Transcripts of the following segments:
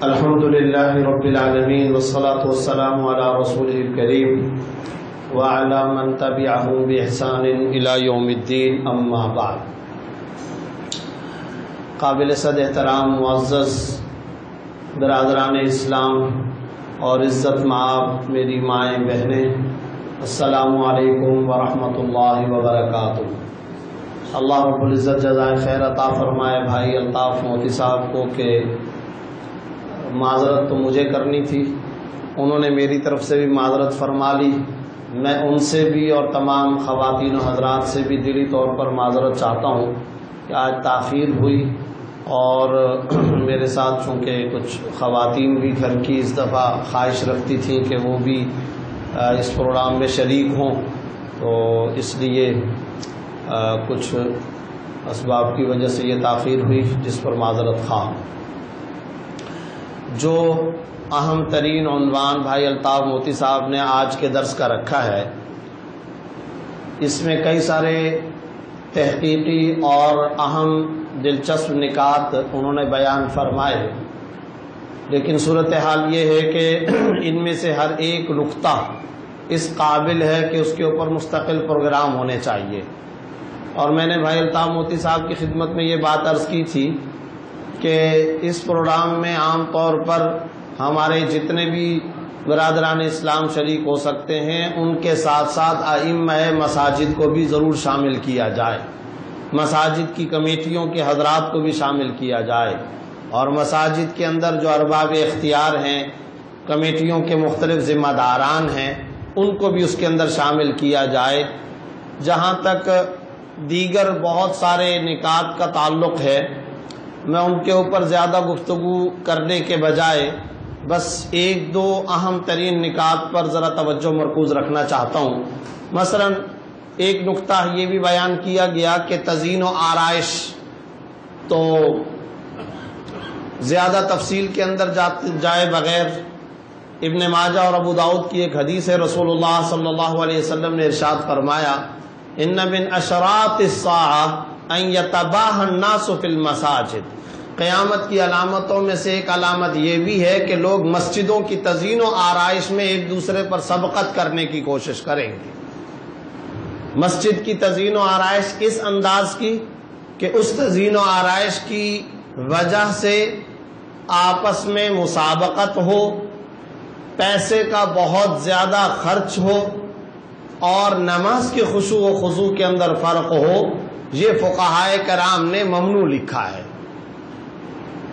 الحمدللہ رب العالمین والصلاة والسلام علی رسولہ الکریم وعلی من تبعہ بإحسان الی یوم الدین، اما بعد۔ قابل صد احترام معزز برادران اسلام اور عزت مآب میری مائیں بہنیں، السلام علیکم ورحمۃ اللہ وبرکاتہ۔ اللہ رب العزت جزائے خیر عطا فرمائے بھائی الطاف موتی صاحب کو کہ معذرت تو مجھے کرنی تھی، انہوں نے میری طرف سے بھی معذرت فرما لی۔ میں ان سے بھی اور تمام خواتین و حضرات سے بھی دلی طور پر معذرت چاہتا ہوں کہ آج تاخیر ہوئی، اور میرے ساتھ چونکہ کچھ خواتین بھی گھر کی اس دفعہ خواہش رکھتی تھیں کہ وہ بھی اس پروگرام میں شریک ہوں، تو اس لیے کچھ اسباب کی وجہ سے یہ تاخیر ہوئی، جس پر معذرت خواہ۔ جو اہم ترین عنوان بھائی الطاف موتی صاحب نے آج کے درس کا رکھا ہے، اس میں کئی سارے تحقیقی اور اہم دلچسپ نکات انہوں نے بیان فرمائے، لیکن صورتحال یہ ہے کہ ان میں سے ہر ایک نقطہ اس قابل ہے کہ اس کے اوپر مستقل پروگرام ہونے چاہیے۔ اور میں نے بھائی الطاف موتی صاحب کی خدمت میں یہ بات عرض کی تھی کہ اس پروگرام میں عام طور پر ہمارے جتنے بھی برادران اسلام شریک ہو سکتے ہیں، ان کے ساتھ ساتھ ائمہ مساجد کو بھی ضرور شامل کیا جائے، مساجد کی کمیٹیوں کے حضرات کو بھی شامل کیا جائے، اور مساجد کے اندر جو ارباب اختیار ہیں، کمیٹیوں کے مختلف ذمہ داران ہیں، ان کو بھی اس کے اندر شامل کیا جائے۔ جہاں تک دیگر بہت سارے نکات کا تعلق ہے، میں ان کے اوپر زیادہ گفتگو کرنے کے بجائے بس ایک دو اہم ترین نکات پر ذرا توجہ مرکوز رکھنا چاہتا ہوں۔ مثلا ایک نقطہ یہ بھی بیان کیا گیا کہ تزئین و آرائش، تو زیادہ تفصیل کے اندر جائے بغیر ابن ماجہ اور ابو داؤد کی ایک حدیث ہے، رسول اللہ صلی اللہ علیہ وسلم نے ارشاد فرمایا، ان من اشراط الساعہ ان یتباہی الناس فی المساجد۔ قیامت کی علامتوں میں سے ایک علامت یہ بھی ہے کہ لوگ مسجدوں کی تزئین و آرائش میں ایک دوسرے پر سبقت کرنے کی کوشش کریں گے۔ مسجد کی تزئین و آرائش اس انداز کی کہ اس تزئین و آرائش کی وجہ سے آپس میں مسابقت ہو، پیسے کا بہت زیادہ خرچ ہو، اور نماز کے خشوع و خضوع کے اندر فرق ہو، یہ فقہائے کرام نے ممنوع لکھا ہے۔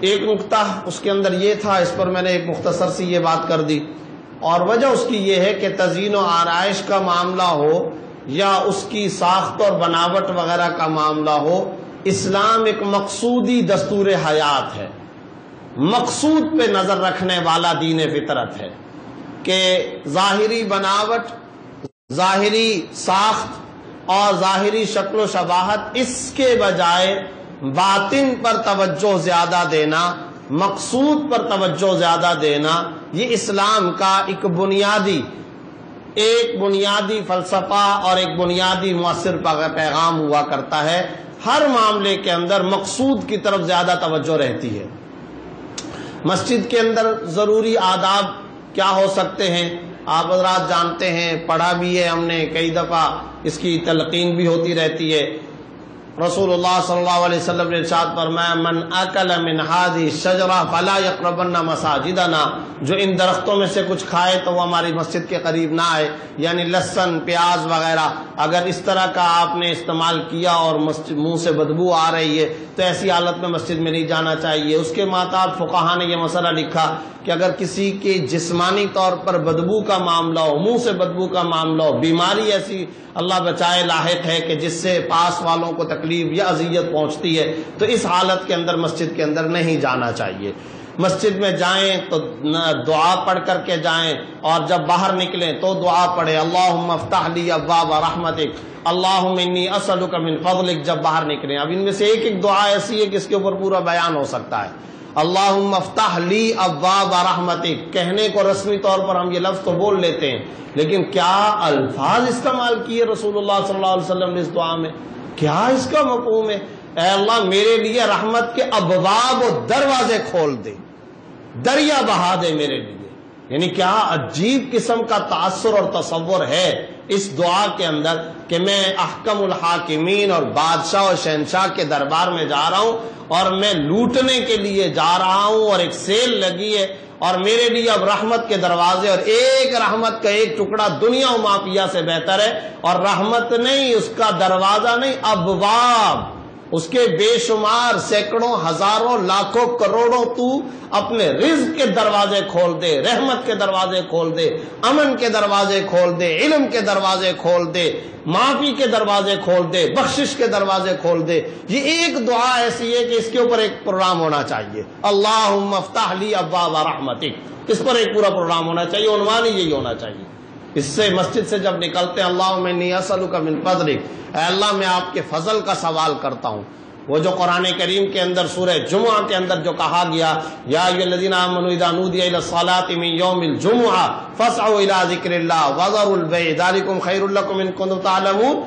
ایک نقطہ اس کے اندر یہ تھا، اس پر میں نے ایک مختصر سی یہ بات کر دی، اور وجہ اس کی یہ ہے کہ تزئین و آرائش کا معاملہ ہو یا اس کی ساخت اور بناوٹ وغیرہ کا معاملہ ہو، اسلام ایک مقصودی دستور حیات ہے، مقصود پہ نظر رکھنے والا دین فطرت ہے، کہ ظاہری بناوٹ، ظاہری ساخت اور ظاہری شکل و شباہت، اس کے بجائے باطن پر توجہ زیادہ دینا، مقصود پر توجہ زیادہ دینا، یہ اسلام کا ایک بنیادی فلسفہ اور ایک بنیادی مؤثر پیغام ہوا کرتا ہے۔ ہر معاملے کے اندر مقصود کی طرف زیادہ توجہ رہتی ہے۔ مسجد کے اندر ضروری آداب کیا ہو سکتے ہیں، آپ حضرات جانتے ہیں، پڑھا بھی ہے ہم نے کئی دفعہ، اس کی تلقین بھی ہوتی رہتی ہے۔ رسول اللہ صلی اللہ علیہ وسلم نے ارشاد فرمایا، من اکل من هذه الشجرہ فلا یقربن مساجدنا، جو ان درختوں میں سے کچھ کھائے تو وہ ہماری مسجد کے قریب نہ آئے، یعنی لہسن، پیاز وغیرہ اگر اس طرح کا آپ نے استعمال کیا اور منہ سے بدبو آ رہی ہے تو ایسی حالت میں مسجد میں نہیں جانا چاہیے۔ اس کے ماتحت فقہا نے یہ مسئلہ لکھا کہ اگر کسی کے جسمانی طور پر بدبو کا معاملہ ہو، منہ سے بدبو کا معاملہ ہو، بیماری ایسی اللہ بچائے لاحق ہے کہ جس سے پاس والوں کو تکلیف یا اذیت پہنچتی ہے، تو اس حالت کے اندر مسجد کے اندر نہیں جانا چاہیے۔ مسجد میں جائیں تو دعا پڑھ کر کے جائیں، اور جب باہر نکلیں تو دعا پڑھیں، اللہم افتح لی ابواب رحمتک، اللہم انی اسألک من فضلک، جب باہر نکلیں۔ اب ان میں سے ایک ایک دعا ایسی ہے کہ اس کے اوپر پورا بیان ہو سکتا ہے۔ اللہم افتح لی ابواب رحمتک، کہنے کو رسمی طور پر ہم یہ لفظ تو بول لیتے ہیں، لیکن کیا الفاظ استعمال کیے رسول اللہ صلی اللہ علیہ وسلم نے اس دعا میں، کیا اس کا مفہوم ہے؟ اے اللہ میرے لیے رحمت کے ابواب و دروازے کھول دے، دریا بہا دے میرے لیے. یعنی کیا عجیب قسم کا تاثر اور تصور ہے اس دعا کے اندر کہ میں احکم الحاکمین اور بادشاہ اور شہنشاہ کے دربار میں جا رہا ہوں اور میں لوٹنے کے لیے جا رہا ہوں اور ایک سیل لگی ہے اور میرے لیے اب رحمت کے دروازے اور ایک رحمت کا ایک ٹکڑا دنیا و مافیا سے بہتر ہے. اور رحمت نہیں, اس کا دروازہ نہیں, ابواب, اس کے بے شمار سینکڑوں ہزاروں لاکھوں کروڑوں تو اپنے رزق کے دروازے کھول دے, رحمت کے دروازے کھول دے, امن کے دروازے کھول دے, علم کے دروازے کھول دے, معافی کے دروازے کھول دے, بخشش کے دروازے کھول دے. یہ ایک دعا ایسی ہے کہ اس کے اوپر ایک پروگرام ہونا چاہیے. اللہم افتح لی ابواب رحمتک, اس پر ایک پورا پروگرام ہونا چاہیے, عنوان ہی یہی ہونا چاہیے. اس سے مسجد سے جب نکلتے ہیں اللہم انی اسألک من فضلک, اے اللہ میں آپ کے فضل کا سوال کرتا ہوں. وہ جو قرآن کریم کے اندر سورہ جمعہ کے اندر جو کہا گیا یا ایھا الذین آمنوا اذا نودی الی الصلاۃ من یوم الجمعہ فاسعوا الی ذکر اللہ وذروا البیع ذلکم خیر لکم ان کنتم تعلمون,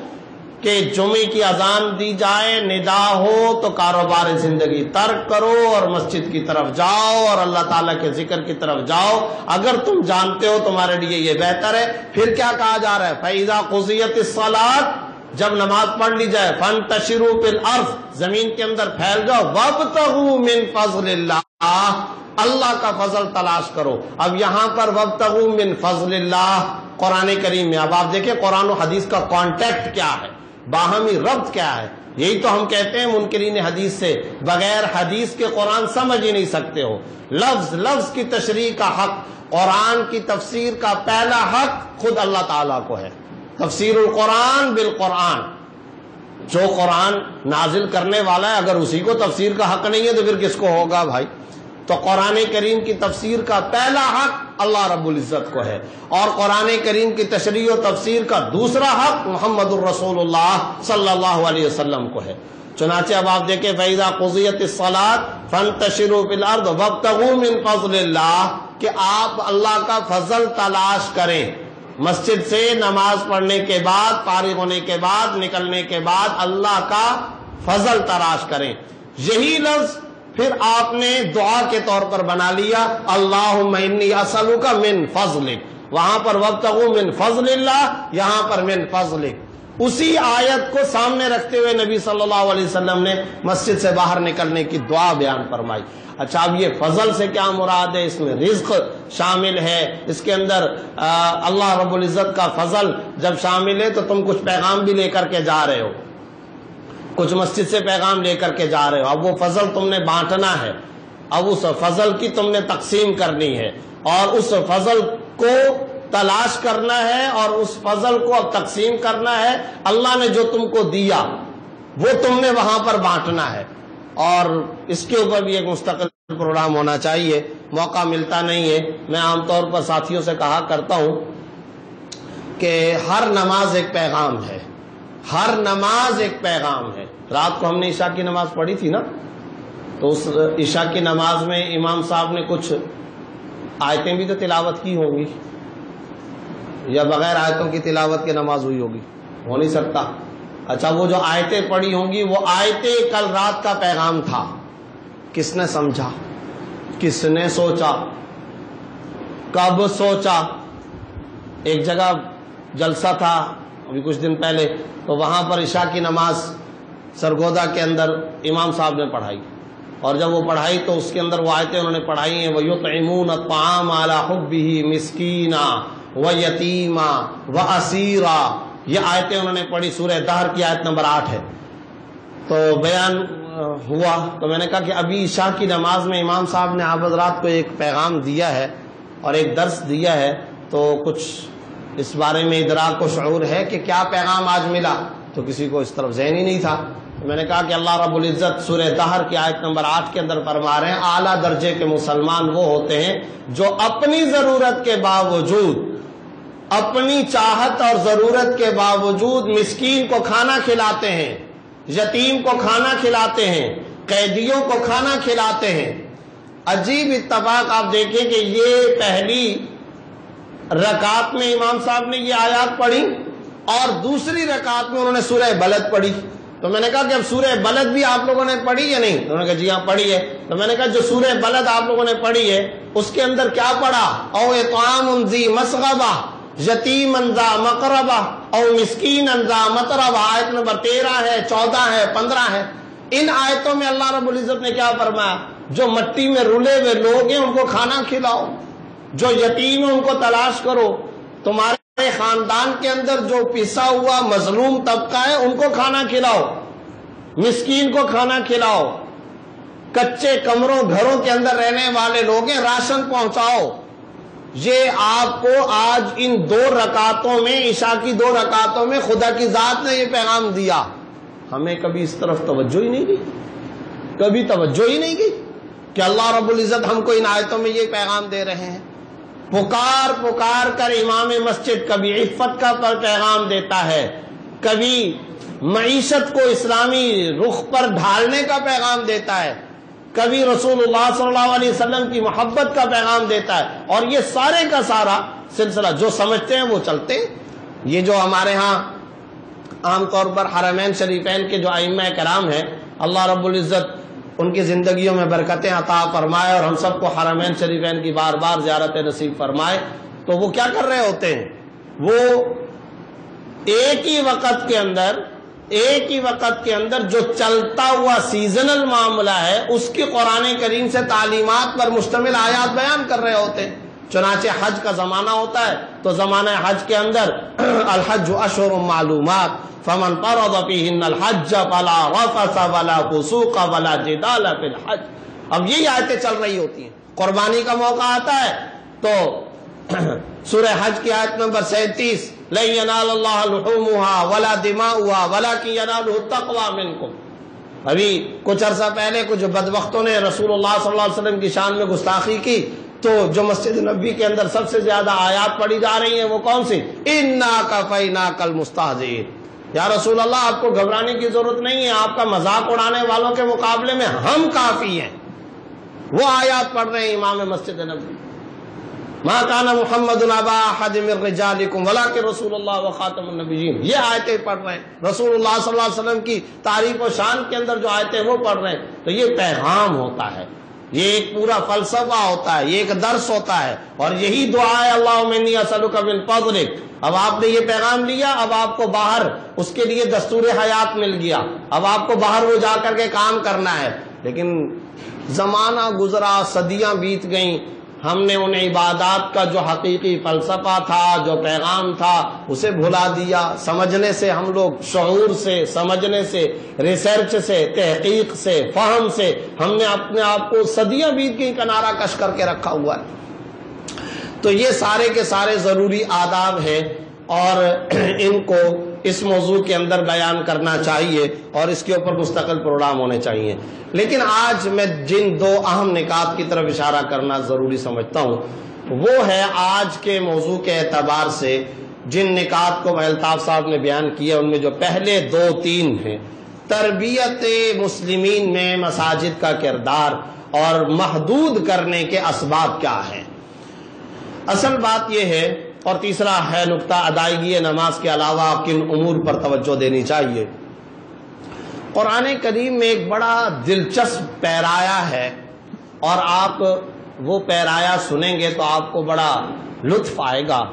کہ جمعے کی اذان دی جائے, ندا ہو تو کاروبار زندگی ترک کرو اور مسجد کی طرف جاؤ اور اللہ تعالیٰ کے ذکر کی طرف جاؤ اگر تم جانتے ہو تمہارے لیے یہ بہتر ہے. پھر کیا کہا جا رہا ہے, فَإِذَا قُضِيَتِ الصَّلَاةُ, جب نماز پڑھ لی جائے, فَانْتَشِرُوا فِي الْأَرْضِ, زمین کے اندر پھیل جاؤ, وَابْتَغُوا مِنْ فَضْلِ اللَّهِ, اللہ کا فضل تلاش کرو. اب یہاں پر وَابْتَغُوا مِنْ فَضْلِ اللَّهِ قرآن کریم میں, اب آپ دیکھیں قرآن و حدیث کا کانٹیکٹ کیا ہے, باہمی ربط کیا ہے. یہی تو ہم کہتے ہیں منکرین حدیث سے بغیر حدیث کے قرآن سمجھ ہی نہیں سکتے ہو. لفظ لفظ کی تشریح کا حق, قرآن کی تفسیر کا پہلا حق خود اللہ تعالیٰ کو ہے. تفسیر القرآن بالقرآن, جو قرآن نازل کرنے والا ہے اگر اسی کو تفسیر کا حق نہیں ہے تو پھر کس کو ہوگا بھائی. تو قرآن کریم کی تفسیر کا پہلا حق اللہ رب العزت کو ہے, اور قرآن کریم کی تشریح و تفسیر کا دوسرا حق محمد الرسول اللہ صلی اللہ علیہ وسلم کو ہے. چنانچہ اب آپ دیکھیں فَإِذَا قُضِيَتِ الصَّلَاةُ فَانْتَشِرُوا فِي الْأَرْضِ وَابْتَغُوا مِنْ فَضْلِ اللَّهِ, کہ آپ اللہ کا فضل تلاش کریں. مسجد سے نماز پڑھنے کے بعد, فارغ ہونے کے بعد, نکلنے کے بعد اللہ کا فضل تلاش کریں. یہی لفظ پھر آپ نے دعا کے طور پر بنا لیا, اللہم انی اسألک من فضلک, وہاں پر وابتغوا من فضل اللہ, یہاں پر من فضلک. اسی آیت کو سامنے رکھتے ہوئے نبی صلی اللہ علیہ وسلم نے مسجد سے باہر نکلنے کی دعا بیان فرمائی. اچھا, اب یہ فضل سے کیا مراد ہے؟ اس میں رزق شامل ہے, اس کے اندر اللہ رب العزت کا فضل جب شامل ہے تو تم کچھ پیغام بھی لے کر کے جا رہے ہو, کچھ مسجد سے پیغام لے کر کے جا رہے ہو. اب وہ فضل تم نے بانٹنا ہے, اب اس فضل کی تم نے تقسیم کرنی ہے اور اس فضل کو تلاش کرنا ہے اور اس فضل کو اب تقسیم کرنا ہے. اللہ نے جو تم کو دیا وہ تم نے وہاں پر بانٹنا ہے, اور اس کے اوپر بھی ایک مستقل پروگرام ہونا چاہیے. موقع ملتا نہیں ہے. میں عام طور پر ساتھیوں سے کہا کرتا ہوں کہ ہر نماز ایک پیغام ہے, ہر نماز ایک پیغام ہے. رات کو ہم نے عشاء کی نماز پڑھی تھی نا, تو اس عشاء کی نماز میں امام صاحب نے کچھ آیتیں بھی تو تلاوت کی ہوں گی, یا بغیر آیتوں کی تلاوت کی نماز ہوئی ہوگی؟ ہو نہیں سکتا. اچھا, وہ جو آیتیں پڑھی ہوں گی وہ آیتیں کل رات کا پیغام تھا. کس نے سمجھا, کس نے سوچا, کب سوچا؟ ایک جگہ جلسہ تھا ابھی کچھ دن پہلے, تو وہاں پر عشاء کی نماز سرگودا کے اندر امام صاحب نے پڑھائی, اور جب وہ پڑھائی تو اس کے اندر وہ آیتیں انہوں نے پڑھائی ہیں, وَيُطْعِمُونَ الطَّعَامَ عَلَى حُبِّهِ مِسْكِينًا وَيَتِيمًا وَأَسِيرًا. یہ آیتیں انہوں نے پڑھی, سورہ دہر کی آیت نمبر 8 ہے. تو بیان ہوا تو میں نے کہا کہ ابھی عشاء کی نماز میں امام صاحب نے آپ حضرات کو ایک پیغام دیا ہے اور ایک درس دیا ہے, تو کچھ اس بارے میں ادراک و شعور ہے کہ کیا پیغام آج ملا؟ تو کسی کو اس طرف ذہن ہی نہیں تھا. تو میں نے کہا کہ اللہ رب العزت سورہ دہر کی آیت نمبر 8 کے اندر فرما رہے ہیں, اعلیٰ درجے کے مسلمان وہ ہوتے ہیں جو اپنی ضرورت کے باوجود, اپنی چاہت اور ضرورت کے باوجود مسکین کو کھانا کھلاتے ہیں, یتیم کو کھانا کھلاتے ہیں, قیدیوں کو کھانا کھلاتے ہیں. عجیب اتفاق آپ دیکھیں کہ یہ پہلی رکعت میں امام صاحب نے یہ آیات پڑھی اور دوسری رکعت میں انہوں نے سورہ بلد پڑھی. تو میں نے کہا کہ اب سورہ بلد بھی آپ لوگوں نے پڑھی یا نہیں؟ انہوں نے کہا جی ہاں پڑھی ہے. تو میں نے کہا جو سورہ بلد آپ لوگوں نے پڑھی ہے اس کے اندر کیا پڑھا؟ او اطعام ذی مسغبہ یتیما ذا مقربہ او مسکینا ذا متربہ، آیت نمبر 13 ہے، 14 ہے، 15 ہے۔ ان آیتوں میں اللہ رب العزت نے کیا فرمایا؟ جو مٹی میں رلے ہوئے لوگ ہیں ان کو کھانا کھلاؤ، جو یتیم ہیں ان کو تلاش کرو، تمہارے خاندان کے اندر جو پسا ہوا مظلوم طبقہ ہے ان کو کھانا کھلاؤ، مسکین کو کھانا کھلاؤ، کچے کمروں گھروں کے اندر رہنے والے لوگ ہیں راشن پہنچاؤ۔ یہ آپ کو آج ان 2 رکعتوں میں، عشاء کی 2 رکعتوں میں خدا کی ذات نے یہ پیغام دیا۔ ہمیں کبھی اس طرف توجہ ہی نہیں کی، کبھی توجہ ہی نہیں کی کہ اللہ رب العزت ہم کو ان آیتوں میں یہ پیغام دے رہے ہیں۔ پکار پکار کر امام مسجد کبھی عفت کا پیغام دیتا ہے، کبھی معیشت کو اسلامی رخ پر ڈھالنے کا پیغام دیتا ہے، کبھی رسول اللہ صلی اللہ علیہ وسلم کی محبت کا پیغام دیتا ہے، اور یہ سارے کا سارا سلسلہ جو سمجھتے ہیں وہ چلتے ہیں۔ یہ جو ہمارے ہاں عام طور پر حرمین شریفین کے جو ائمہ کرام ہیں، اللہ رب العزت ان کی زندگیوں میں برکتیں عطا فرمائے اور ہم سب کو حرمین شریفین کی بار بار زیارت نصیب فرمائے، تو وہ کیا کر رہے ہوتے ہیں؟ وہ ایک ہی وقت کے اندر جو چلتا ہوا سیزنل معاملہ ہے اس کی قرآن کریم سے تعلیمات پر مشتمل آیات بیان کر رہے ہوتے ہیں۔ چنانچہ حج کا زمانہ ہوتا ہے تو زمانہ حج کے اندر الحج اشہر معلومات فمن فرض فیہن الحج فلا رفث ولا فسوق ولا جدال فی الحج۔ اب یہی آیتیں چل رہی ہوتی ہیں، قربانی کا موقع آتا ہے تو سورہ حج کی آیت نمبر 37 لن ینال اللہ لحومها ولا دماؤها ولکن ینالہ التقوی منکم۔ ابھی کچھ عرصہ پہلے کچھ بدبختوں نے رسول اللہ صلی اللہ علیہ وسلم کی شان میں گستاخی کی، تو جو مسجد نبوی کے اندر سب سے زیادہ آیات پڑھی جا رہی ہیں وہ کون سی؟ انا کفیناک المستہزئین۔ یا رسول اللہ آپ کو گھبرانے کی ضرورت نہیں ہے، آپ کا مذاق اڑانے والوں کے مقابلے میں ہم کافی ہیں۔ وہ آیات پڑھ رہے ہیں امام مسجد نبوی، ما کان محمد ابا احد من رجالکم ولکن رسول اللہ وخاتم النبیین، یہ آیتیں پڑھ رہے ہیں۔ رسول اللہ صلی اللہ علیہ وسلم کی تعریف و شان کے اندر جو آیتیں وہ پڑھ رہے ہیں، تو یہ پیغام ہوتا ہے، یہ ایک پورا فلسفہ ہوتا ہے، یہ ایک درس ہوتا ہے، اور یہی دعا ہے اللہم انی اسألک من فضلک۔ اب آپ نے یہ پیغام لیا، اب آپ کو باہر اس کے لیے دستور حیات مل گیا، اب آپ کو باہر وہ جا کر کے کام کرنا ہے۔ لیکن زمانہ گزرا، صدیاں بیت گئیں، ہم نے ان عبادات کا جو حقیقی فلسفہ تھا، جو پیغام تھا، اسے بھلا دیا۔ سمجھنے سے ہم لوگ، شعور سے، سمجھنے سے، ریسرچ سے، تحقیق سے، فہم سے ہم نے اپنے آپ کو صدیاں بیت گئی کنارہ کش کر کے رکھا ہوا ہے۔ تو یہ سارے کے سارے ضروری آداب ہیں اور ان کو اس موضوع کے اندر بیان کرنا چاہیے اور اس کے اوپر مستقل پروگرام ہونے چاہیے۔ لیکن آج میں جن 2 اہم نکات کی طرف اشارہ کرنا ضروری سمجھتا ہوں وہ ہے آج کے موضوع کے اعتبار سے جن نکات کو الطاف صاحب نے بیان کیا ان میں جو پہلے 2-3 ہیں، تربیت مسلمین میں مساجد کا کردار اور محدود کرنے کے اسباب کیا ہیں۔ اصل بات یہ ہے، اور تیسرا ہے نقطہ ادائیگی نماز کے علاوہ کن امور پر توجہ دینی چاہیے۔ قرآن کریم میں ایک بڑا دلچسپ پیرایا ہے، اور آپ وہ پیرایا سنیں گے تو آپ کو بڑا لطف آئے گا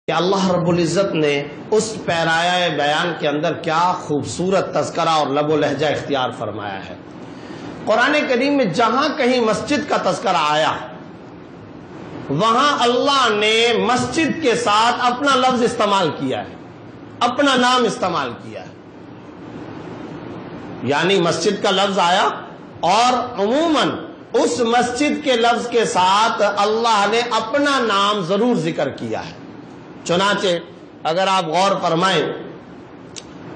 کہ اللہ رب العزت نے اس پیرایا بیان کے اندر کیا خوبصورت تذکرہ اور لب و لہجہ اختیار فرمایا ہے۔ قرآن کریم میں جہاں کہیں مسجد کا تذکرہ آیا وہاں اللہ نے مسجد کے ساتھ اپنا لفظ استعمال کیا ہے، اپنا نام استعمال کیا ہے۔ یعنی مسجد کا لفظ آیا اور عموماً اس مسجد کے لفظ کے ساتھ اللہ نے اپنا نام ضرور ذکر کیا ہے۔ چنانچہ اگر آپ غور فرمائیں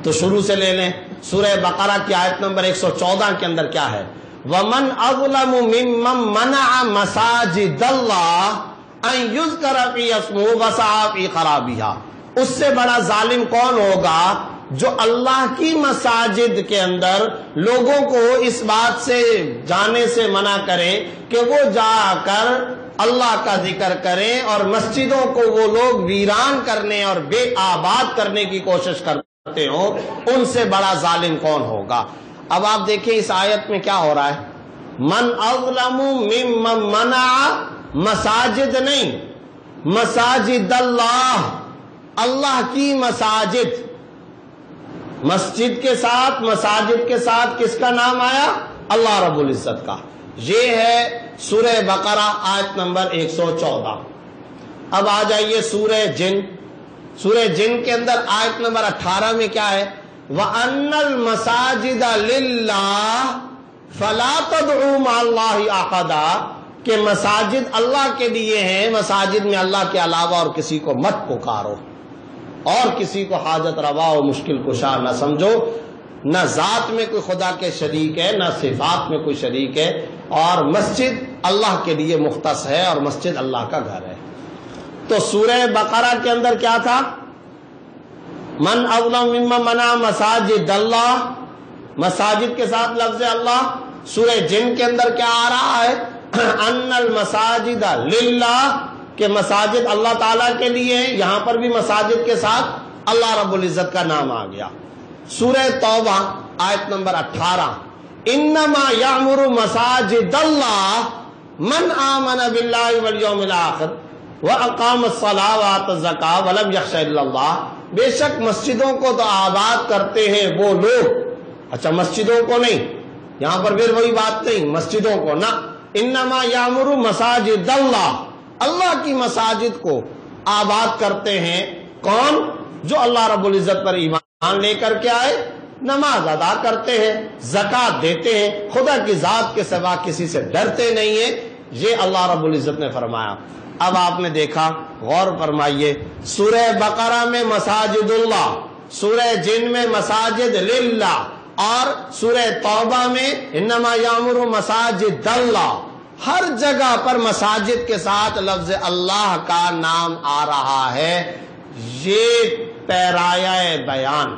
تو شروع سے لے لیں، سورہ بقرہ کی آیت نمبر 114 کے اندر کیا ہے؟ وَمَنْ أَظْلَمُ مِمَّنْ مَنَعَ مَسَاجِدَ اللَّهِ أَنْ يُذْكَرَ فِيهَا اسْمُهُ وَسَعَىٰ فِي خَرَابِهَا۔ اس سے بڑا ظالم کون ہوگا جو اللہ کی مساجد کے اندر لوگوں کو اس بات سے جانے سے منع کرے کہ وہ جا کر اللہ کا ذکر کریں اور مسجدوں کو وہ لوگ ویران کرنے اور بے آباد کرنے کی کوشش کرتے ہوں، ان سے بڑا ظالم کون ہوگا؟ اب آپ دیکھیں اس آیت میں کیا ہو رہا ہے، من اظلم ممن منع مساجد نہیں، مساجد اللہ، اللہ کی مساجد۔ مسجد کے ساتھ، مساجد کے ساتھ کس کا نام آیا؟ اللہ رب العزت کا۔ یہ ہے سورہ بقرہ آیت نمبر 114۔ اب آ جائیے سورہ جن۔ سورہ جن کے اندر آیت نمبر 18 میں کیا ہے؟ وَأَنَّ الْمَسَاجِدَ لِلَّهِ فَلَا تَدْعُوا مَعَ اللَّهِ أَحَدًا، کہ مساجد اللہ کے لیے ہیں، مساجد میں اللہ کے علاوہ اور کسی کو مت پکارو، اور کسی کو حاجت روا و مشکل کشا نہ سمجھو، نہ ذات میں کوئی خدا کے شریک ہے، نہ صفات میں کوئی شریک ہے، اور مسجد اللہ کے لیے مختص ہے، اور مسجد اللہ کا گھر ہے۔ تو سورہ بقرہ کے اندر کیا تھا؟ من اظلم ممن منع مساجد اللہ، مساجد کے ساتھ لفظ اللہ۔ سورہ جن کے اندر کیا آ رہا ہے؟ ان المساجد للہ، کہ مساجد اللہ تعالیٰ کے لیے ہیں، یہاں پر بھی مساجد کے ساتھ اللہ رب العزت کا نام آ گیا۔ سورہ توبہ آیت نمبر 18، انما یعمر مساجد اللہ من آمن باللہ والیوم الآخر وَأَقَامَ الصَّلَاةَ وَآتَى الزَّكَاةَ وَلَمْ يَخْشَ إِلَّا اللَّهَ، بے شک مسجدوں کو تو آباد کرتے ہیں وہ لوگ، اچھا مسجدوں کو نہیں، یہاں پر پھر وہی بات نہیں، مسجدوں کو نہ، انما یعمر مساجد اللہ، اللہ کی مساجد کو آباد کرتے ہیں کون؟ جو اللہ رب العزت پر ایمان لے کر کے آئے، نماز ادا کرتے ہیں، زکوٰۃ دیتے ہیں، خدا کی ذات کے سوا کسی سے ڈرتے نہیں ہیں، یہ اللہ رب العزت نے فرمایا۔ اب آپ نے دیکھا، غور فرمائیے، سورہ بقرہ میں مساجد اللہ، سورہ جن میں مساجد للہ، اور سورہ توبہ میں انما یامر مساجد اللہ، ہر جگہ پر مساجد کے ساتھ لفظ اللہ کا نام آ رہا ہے۔ یہ پیرایہ بیان،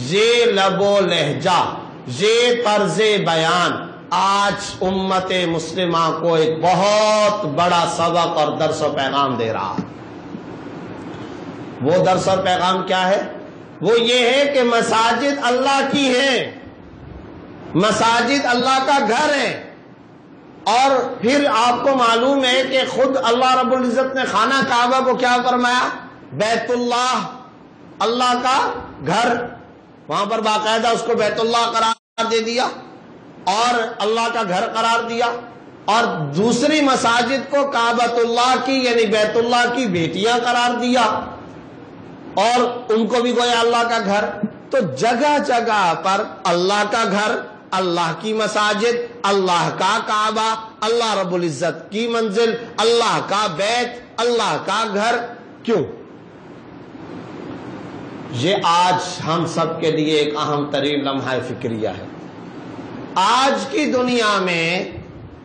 یہ لب و لہجہ، یہ طرز بیان آج امت مسلمہ کو ایک بہت بڑا سبق اور درس و پیغام دے رہا ہے۔ وہ درس اور پیغام کیا ہے؟ وہ یہ ہے کہ مساجد اللہ کی ہیں، مساجد اللہ کا گھر ہے، اور پھر آپ کو معلوم ہے کہ خود اللہ رب العزت نے خانہ کعبہ کو کیا فرمایا؟ بیت اللہ، اللہ کا گھر، وہاں پر باقاعدہ اس کو بیت اللہ قرار دے دیا اور اللہ کا گھر قرار دیا، اور دوسری مساجد کو کعبۃ اللہ کی یعنی بیت اللہ کی بیٹیاں قرار دیا، اور ان کو بھی گویا اللہ کا گھر۔ تو جگہ جگہ پر اللہ کا گھر، اللہ کی مساجد، اللہ کا کعبہ، اللہ رب العزت کی منزل، اللہ کا بیت، اللہ کا گھر۔ کیوں؟ یہ آج ہم سب کے لیے ایک اہم ترین لمحہ فکریہ ہے۔ آج کی دنیا میں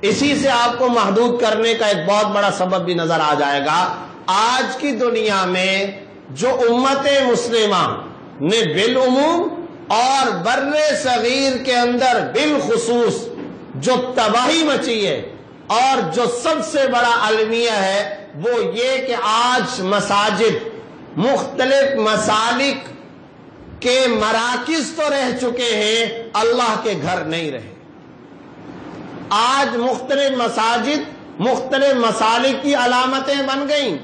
اسی سے آپ کو محدود کرنے کا ایک بہت بڑا سبب بھی نظر آ جائے گا۔ آج کی دنیا میں جو امت مسلمہ نے بالعموم اور بر صغیر کے اندر بالخصوص جو تباہی مچی ہے، اور جو سب سے بڑا المیہ ہے، وہ یہ کہ آج مساجد مختلف مسالک کے مراکز تو رہ چکے ہیں، اللہ کے گھر نہیں رہے۔ آج مختلف مساجد مختلف مسالک کی علامتیں بن گئیں،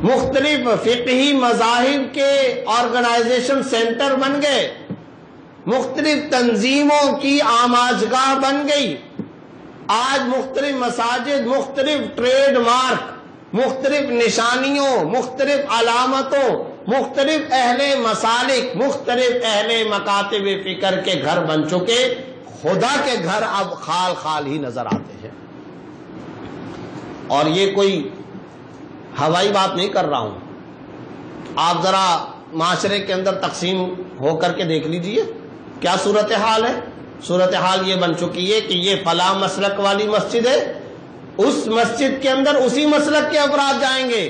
مختلف فقہی مذاہب کے آرگنائزیشن سینٹر بن گئے، مختلف تنظیموں کی آماجگاہ بن گئی۔ آج مختلف مساجد مختلف ٹریڈ مارک، مختلف نشانیوں، مختلف علامتوں، مختلف اہل مسالک، مختلف اہل مکاتب فکر کے گھر بن چکے۔ خدا کے گھر اب خال خال ہی نظر آتے ہیں۔ اور یہ کوئی ہوائی بات نہیں کر رہا ہوں، آپ ذرا معاشرے کے اندر تقسیم ہو کر کے دیکھ لیجئے کیا صورتحال ہے۔ صورتحال یہ بن چکی ہے کہ یہ فلاں مسلک والی مسجد ہے، اس مسجد کے اندر اسی مسلک کے افراد جائیں گے،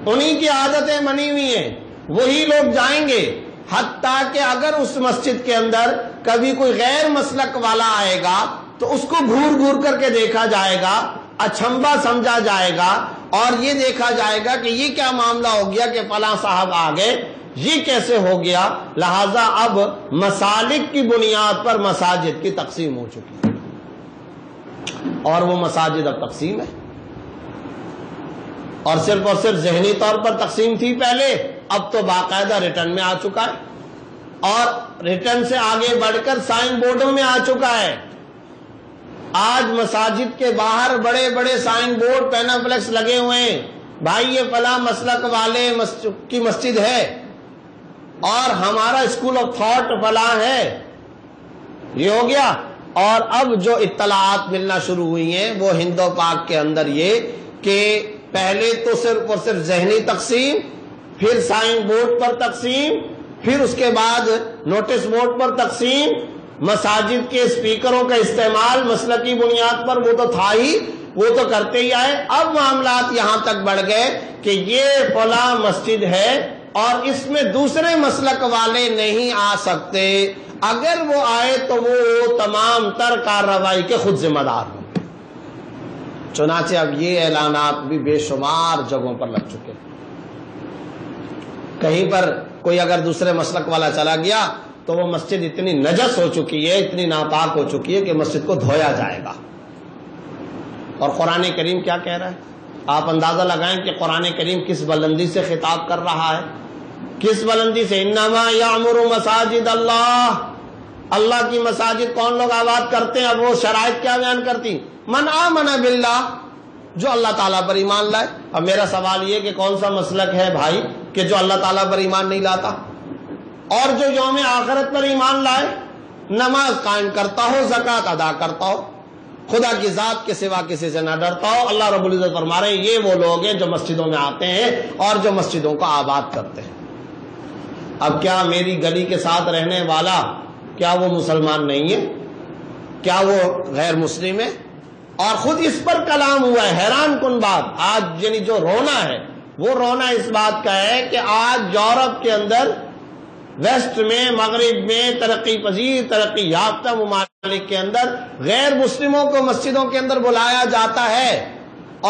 انہی کی عادتیں بنی ہوئی ہیں، وہی لوگ جائیں گے، حتیٰ کہ اگر اس مسجد کے اندر کبھی کوئی غیر مسلک والا آئے گا تو اس کو گھور گھور کر کے دیکھا جائے گا، اچھمبا سمجھا جائے گا، اور یہ دیکھا جائے گا کہ یہ کیا معاملہ ہو گیا کہ فلاں صاحب آ گئے، یہ کیسے ہو گیا۔ لہذا اب مسالک کی بنیاد پر مساجد کی تقسیم ہو چکی ہے۔ اور وہ مساجد اب تقسیم ہے، اور صرف ذہنی طور پر تقسیم تھی پہلے، اب تو باقاعدہ ریٹرن میں آ چکا ہے، اور ریٹرن سے آگے بڑھ کر سائن بورڈوں میں آ چکا ہے۔ آج مساجد کے باہر بڑے بڑے سائن بورڈ پینافلیکس لگے ہوئے ہیں، بھائی یہ فلاں مسلک والے کی مسجد ہے اور ہمارا اسکول آف تھاٹ فلاں ہے، یہ ہو گیا۔ اور اب جو اطلاعات ملنا شروع ہوئی ہیں وہ ہند و پاک کے اندر یہ کہ پہلے تو صرف ذہنی تقسیم، پھر سائن بورڈ پر تقسیم، پھر اس کے بعد نوٹس بورڈ پر تقسیم، مساجد کے اسپیکروں کا استعمال مسلکی بنیاد پر وہ تو تھا ہی، وہ تو کرتے ہی آئے۔ اب معاملات یہاں تک بڑھ گئے کہ یہ فلاں مسجد ہے اور اس میں دوسرے مسلک والے نہیں آ سکتے، اگر وہ آئے تو وہ تمام تر کارروائی کے خود ذمہ دار ہوں۔ چنانچہ اب یہ اعلانات بھی بے شمار جگہوں پر لگ چکے، کہیں پر کوئی اگر دوسرے مسلک والا چلا گیا تو وہ مسجد اتنی نجس ہو چکی ہے، اتنی ناپاک ہو چکی ہے کہ مسجد کو دھویا جائے گا۔ اور قرآن کریم کیا کہہ رہا ہے؟ آپ اندازہ لگائیں کہ قرآن کریم کس بلندی سے خطاب کر رہا ہے، کس بلندی سے؟ انما یعمر مساجد اللہ، اللہ کی مساجد کون لوگ آباد کرتے ہیں؟ اب وہ شرائط کیا بیان کرتی؟ من آمن باللہ، جو اللہ تعالیٰ پر ایمان لائے۔ اب میرا سوال یہ کہ کون سا مسلک ہے بھائی کہ جو اللہ تعالیٰ پر ایمان نہیں لاتا، اور جو یوم آخرت پر ایمان لائے، نماز قائم کرتا ہو، زکوٰۃ ادا کرتا ہو، خدا کی ذات کے سوا کسی سے نہ ڈرتا ہو۔ اللہ رب العزت فرما رہے ہیں یہ وہ لوگ ہیں جو مسجدوں میں آتے ہیں اور جو مسجدوں کو آباد کرتے ہیں۔ اب کیا میری گلی کے ساتھ رہنے والا کیا وہ مسلمان نہیں ہے؟ کیا وہ غیر مسلم ہے؟ اور خود اس پر کلام ہوا ہے۔ حیران کن بات، آج یعنی جو رونا ہے وہ رونا اس بات کا ہے کہ آج یورپ کے اندر، ویسٹ میں، مغرب میں، ترقی پذیر ترقی یافتہ ممالک کے اندر غیر مسلموں کو مسجدوں کے اندر بلایا جاتا ہے،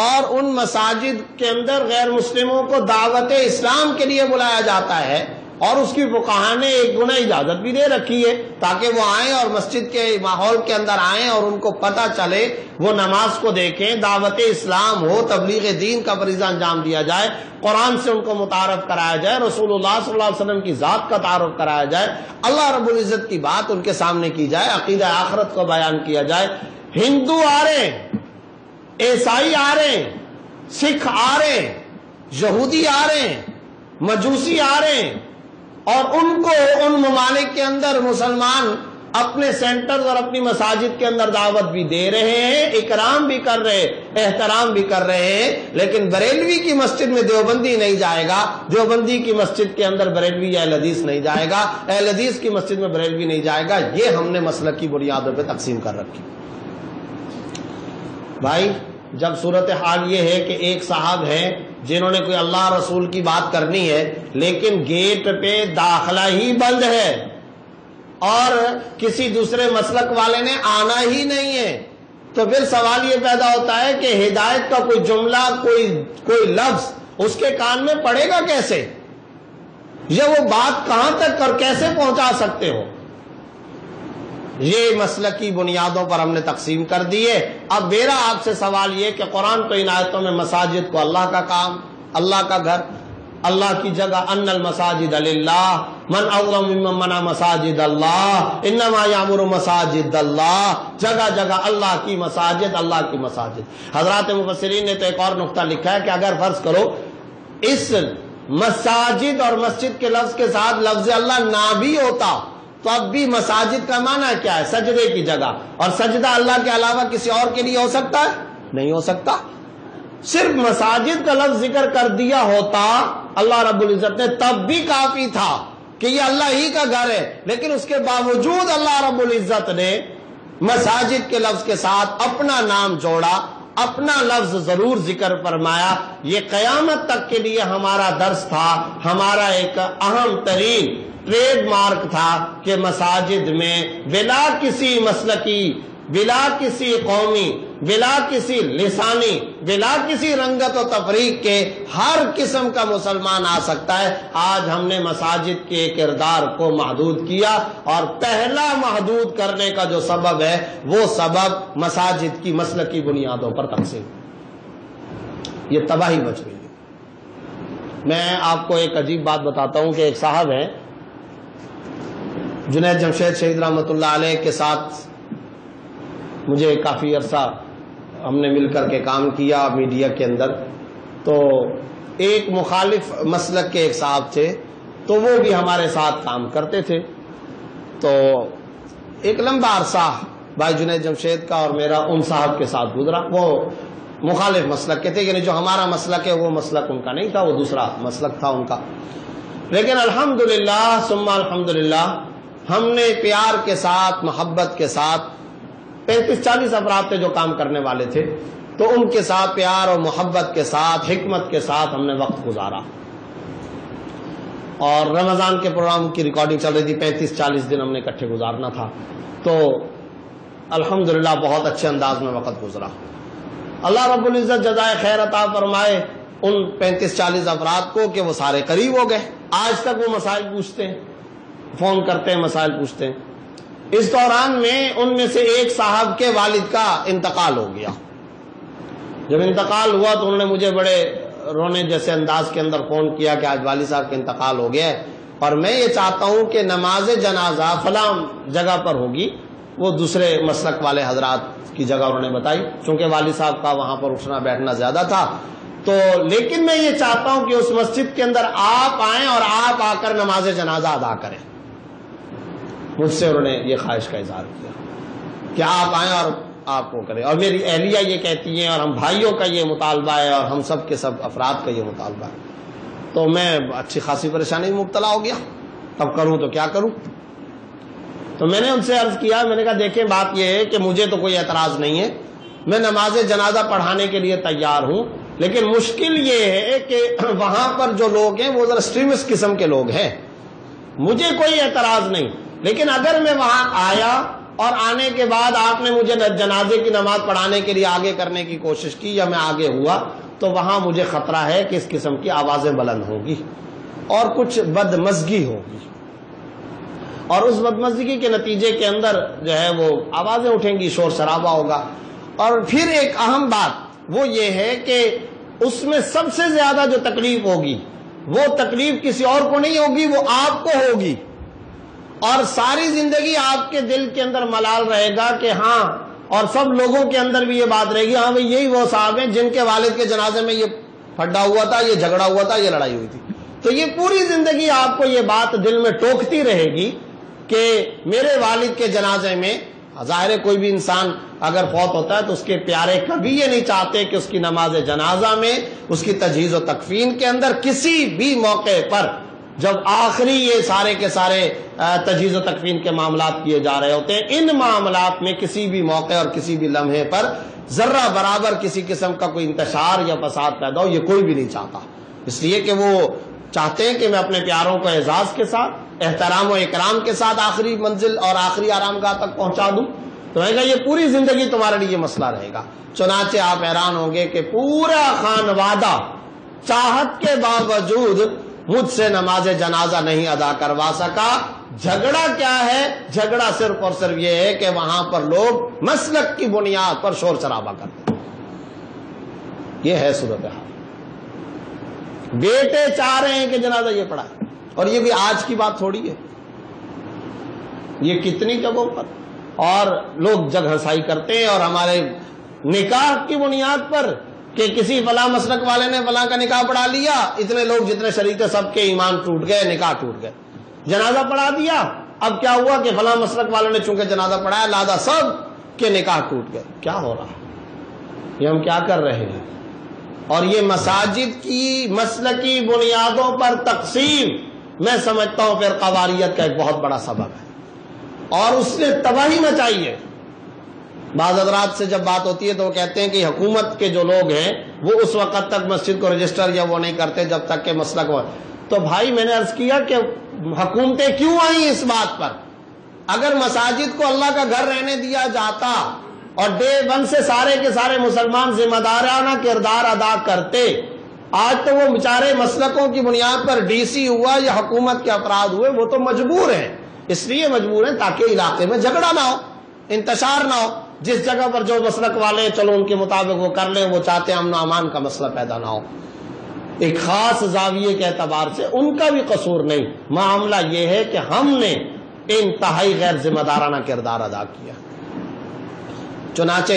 اور ان مساجد کے اندر غیر مسلموں کو دعوت اسلام کے لیے بلایا جاتا ہے، اور اس کی فقہا نے ایک گنا اجازت بھی دے رکھی ہے تاکہ وہ آئیں اور مسجد کے ماحول کے اندر آئیں اور ان کو پتہ چلے، وہ نماز کو دیکھیں، دعوت اسلام ہو، تبلیغ دین کا فریضہ انجام دیا جائے، قرآن سے ان کو متعارف کرایا جائے، رسول اللہ صلی اللہ علیہ وسلم کی ذات کا تعارف کرایا جائے، اللہ رب العزت کی بات ان کے سامنے کی جائے، عقیدہ آخرت کو بیان کیا جائے۔ ہندو آ رہے ہیں، عیسائی آ رہے ہیں، سکھ آ رہے ہیں، یہودی آ رہے ہیں، مجوسی آ رہے ہیں، اور ان کو ان ممالک کے اندر مسلمان اپنے سینٹرز اور اپنی مساجد کے اندر دعوت بھی دے رہے ہیں، اکرام بھی کر رہے ہیں، احترام بھی کر رہے ہیں، لیکن بریلوی کی مسجد میں دیوبندی نہیں جائے گا، دیوبندی کی مسجد کے اندر بریلوی یا اہل حدیث نہیں جائے گا، اہل حدیث کی مسجد میں بریلوی نہیں جائے گا۔ یہ ہم نے مسلک کی بنیادوں پہ تقسیم کر رکھی۔ بھائی جب صورتحال یہ ہے کہ ایک صاحب ہیں جنہوں نے کوئی اللہ رسول کی بات کرنی ہے لیکن گیٹ پہ داخلہ ہی بند ہے اور کسی دوسرے مسلک والے نے آنا ہی نہیں ہے، تو پھر سوال یہ پیدا ہوتا ہے کہ ہدایت کا کوئی جملہ، کوئی لفظ اس کے کان میں پڑے گا کیسے؟ یہ وہ بات کہاں تک اور کیسے پہنچا سکتے ہو؟ یہ مسلکی بنیادوں پر ہم نے تقسیم کر دیے۔ اب میرا آپ سے سوال یہ کہ قرآن تو ان آیتوں میں مساجد کو اللہ کا کام، اللہ کا گھر، اللہ کی جگہ، ان المساجد للہ من اظلم ممن منع مساجد اللہ انما یعمر مساجد اللہ، جگہ جگہ اللہ کی مساجد، اللہ کی مساجد۔ حضرات مفسرین نے تو ایک اور نقطہ لکھا ہے کہ اگر فرض کرو اس مساجد اور مسجد کے لفظ کے ساتھ لفظ اللہ نہ بھی ہوتا تو اب بھی مساجد کا معنی کیا ہے؟ سجدے کی جگہ، اور سجدہ اللہ کے علاوہ کسی اور کے لیے ہو سکتا ہے؟ نہیں ہو سکتا۔ صرف مساجد کا لفظ ذکر کر دیا ہوتا اللہ رب العزت نے تب بھی کافی تھا کہ یہ اللہ ہی کا گھر ہے، لیکن اس کے باوجود اللہ رب العزت نے مساجد کے لفظ کے ساتھ اپنا نام جوڑا، اپنا لفظ ضرور ذکر فرمایا۔ یہ قیامت تک کے لیے ہمارا درس تھا، ہمارا ایک اہم ترین ٹریڈ مارک تھا کہ مساجد میں بلا کسی مسلکی بلا کسی قومی، بلا کسی لسانی، بلا کسی رنگت و تفریق کے ہر قسم کا مسلمان آ سکتا ہے۔ آج ہم نے مساجد کے کردار کو محدود کیا، اور پہلا محدود کرنے کا جو سبب ہے وہ سبب مساجد کی مسلکی بنیادوں پر تقسیم، یہ تباہی مچ گئی ہے۔ میں آپ کو ایک عجیب بات بتاتا ہوں کہ ایک صاحب ہیں جنید جمشید شہید رحمۃ اللہ علیہ کے ساتھ مجھے کافی عرصہ ہم نے مل کر کے کام کیا میڈیا کے اندر، تو ایک مخالف مسلک کے ایک صاحب تھے، تو وہ بھی ہمارے ساتھ کام کرتے تھے۔ تو ایک لمبا عرصہ بھائی جنید جمشید کا اور میرا ان صاحب کے ساتھ گزرا۔ وہ مخالف مسلک کے تھے، یعنی جو ہمارا مسلک ہے وہ مسلک ان کا نہیں تھا، وہ دوسرا مسلک تھا ان کا، لیکن الحمدللہ ثم الحمدللہ ہم نے پیار کے ساتھ، محبت کے ساتھ 35-40 افراد تھے جو کام کرنے والے تھے، تو ان کے ساتھ پیار اور محبت کے ساتھ، حکمت کے ساتھ ہم نے وقت گزارا۔ اور رمضان کے پروگرام کی ریکارڈنگ چل رہی تھی، 35-40 دن ہم نے اکٹھے گزارنا تھا، تو الحمدللہ بہت اچھے انداز میں وقت گزرا۔ اللہ رب العزت جزائے خیر عطا فرمائے ان 35-40 افراد کو کہ وہ سارے قریب ہو گئے، آج تک وہ مسائل پوچھتے ہیں، فون کرتے ہیں، مسائل پوچھتے ہیں۔ اس دوران میں ان میں سے ایک صاحب کے والد کا انتقال ہو گیا۔ جب انتقال ہوا تو انہوں نے مجھے بڑے رونے جیسے انداز کے اندر فون کیا کہ آج والد صاحب کا انتقال ہو گیا ہے، اور میں یہ چاہتا ہوں کہ نماز جنازہ فلاں جگہ پر ہوگی۔ وہ دوسرے مسلک والے حضرات کی جگہ انہوں نے بتائی، چونکہ والد صاحب کا وہاں پر اٹھنا بیٹھنا زیادہ تھا، تو لیکن میں یہ چاہتا ہوں کہ اس مسجد کے اندر آپ آئیں اور آپ آ کر نماز جنازہ ادا کریں۔ مجھ سے انہوں نے یہ خواہش کا اظہار کیا کہ آپ آئیں اور آپ کو کریں، اور میری اہلیہ یہ کہتی ہیں، اور ہم بھائیوں کا یہ مطالبہ ہے، اور ہم سب کے سب افراد کا یہ مطالبہ ہے۔ تو میں اچھی خاصی پریشانی میں مبتلا ہو گیا، اب کروں تو کیا کروں؟ تو میں نے ان سے عرض کیا، میں نے کہا دیکھیں بات یہ ہے کہ مجھے تو کوئی اعتراض نہیں ہے، میں نماز جنازہ پڑھانے کے لیے تیار ہوں، لیکن مشکل یہ ہے کہ وہاں پر جو لوگ ہیں وہ ذرا ایکسٹریمسٹ قسم کے لوگ ہیں۔ مجھے کوئی اعتراض نہیں، لیکن اگر میں وہاں آیا اور آنے کے بعد آپ نے مجھے جنازے کی نماز پڑھانے کے لیے آگے کرنے کی کوشش کی، یا میں آگے ہوا، تو وہاں مجھے خطرہ ہے کہ اس قسم کی آوازیں بلند ہوں گی اور کچھ بدمزگی ہوگی، اور اس بدمزگی کے نتیجے کے اندر جو ہے وہ آوازیں اٹھیں گی، شور شرابہ ہوگا۔ اور پھر ایک اہم بات وہ یہ ہے کہ اس میں سب سے زیادہ جو تکلیف ہوگی وہ تکلیف کسی اور کو نہیں ہوگی، وہ آپ کو ہوگی، اور ساری زندگی آپ کے دل کے اندر ملال رہے گا کہ ہاں، اور سب لوگوں کے اندر بھی یہ بات رہے گی، ہاں بھئی یہی وہ صاحب ہیں جن کے والد کے جنازے میں یہ پھڈا ہوا تھا، یہ جھگڑا ہوا تھا، یہ لڑائی ہوئی تھی۔ تو یہ پوری زندگی آپ کو یہ بات دل میں ٹوکتی رہے گی کہ میرے والد کے جنازے میں، ظاہر ہے کوئی بھی انسان اگر فوت ہوتا ہے تو اس کے پیارے کبھی یہ نہیں چاہتے کہ اس کی نماز جنازہ میں، اس کی تجہیز و تکفین کے اندر کسی بھی موقع پر، جب آخری یہ سارے کے سارے تجہیز و تکفین کے معاملات کیے جا رہے ہوتے ہیں، ان معاملات میں کسی بھی موقع اور کسی بھی لمحے پر ذرہ برابر کسی قسم کا کوئی انتشار یا فساد پیدا ہو، یہ کوئی بھی نہیں چاہتا، اس لیے کہ وہ چاہتے ہیں کہ میں اپنے پیاروں کو اعزاز کے ساتھ، احترام و اکرام کے ساتھ آخری منزل اور آخری آرام گاہ تک پہنچا دوں۔ تو میں کہا یہ پوری زندگی تمہارے لیے یہ مسئلہ رہے گا۔ چنانچہ آپ حیران ہوں گے کہ پورا خانوادہ چاہت کے باوجود مجھ سے نماز جنازہ نہیں ادا کروا سکا۔ جھگڑا کیا ہے؟ جھگڑا صرف اور صرف یہ ہے کہ وہاں پر لوگ مسلک کی بنیاد پر شور شرابہ کرتے ہیں۔ یہ ہے صورتحال۔ بیٹے چاہ رہے ہیں کہ جنازہ یہ پڑھا ہے، اور یہ بھی آج کی بات تھوڑی ہے، یہ کتنی جگہوں پر، اور لوگ جگ ہنسائی کرتے ہیں، اور ہمارے نکاح کی بنیاد پر کہ کسی فلاں مسلک والے نے فلاں کا نکاح پڑھا لیا، اتنے لوگ جتنے شریک تھے سب کے ایمان ٹوٹ گئے، نکاح ٹوٹ گئے۔ جنازہ پڑھا دیا، اب کیا ہوا کہ فلاں مسلک والوں نے چونکہ جنازہ پڑھایا لہذا سب کے نکاح ٹوٹ گئے۔ کیا ہو رہا ہے؟ یہ ہم کیا کر رہے ہیں؟ اور یہ مساجد کی مسلکی بنیادوں پر تقسیم میں سمجھتا ہوں پھر قواریت کا ایک بہت بڑا سبب ہے، اور اس نے تباہی مچائی ہے۔ بعض حضرات سے جب بات ہوتی ہے تو وہ کہتے ہیں کہ حکومت کے جو لوگ ہیں وہ اس وقت تک مسجد کو رجسٹر یا وہ نہیں کرتے جب تک کہ مسلک ہو۔ تو بھائی میں نے عرض کیا کہ حکومتیں کیوں آئیں اس بات پر؟ اگر مساجد کو اللہ کا گھر رہنے دیا جاتا اور ڈے 1 سے سارے کے سارے مسلمان ذمہ دارانہ کردار ادا کرتے، آج تو وہ بیچارے مسلکوں کی بنیاد پر ڈی سی ہوا یا حکومت کے افراد ہوئے، وہ تو مجبور ہیں، اس لیے مجبور ہیں تاکہ علاقے میں جھگڑا نہ ہو، انتشار نہ ہو، جس جگہ پر جو مسلک والے چلو ان کے مطابق وہ کر لیں، وہ چاہتے ہیں امن و امان کا مسئلہ پیدا نہ ہو۔ ایک خاص زاویے کے اعتبار سے ان کا بھی قصور نہیں، معاملہ یہ ہے کہ ہم نے انتہائی غیر ذمہ دارانہ کردار ادا کیا۔ چنانچہ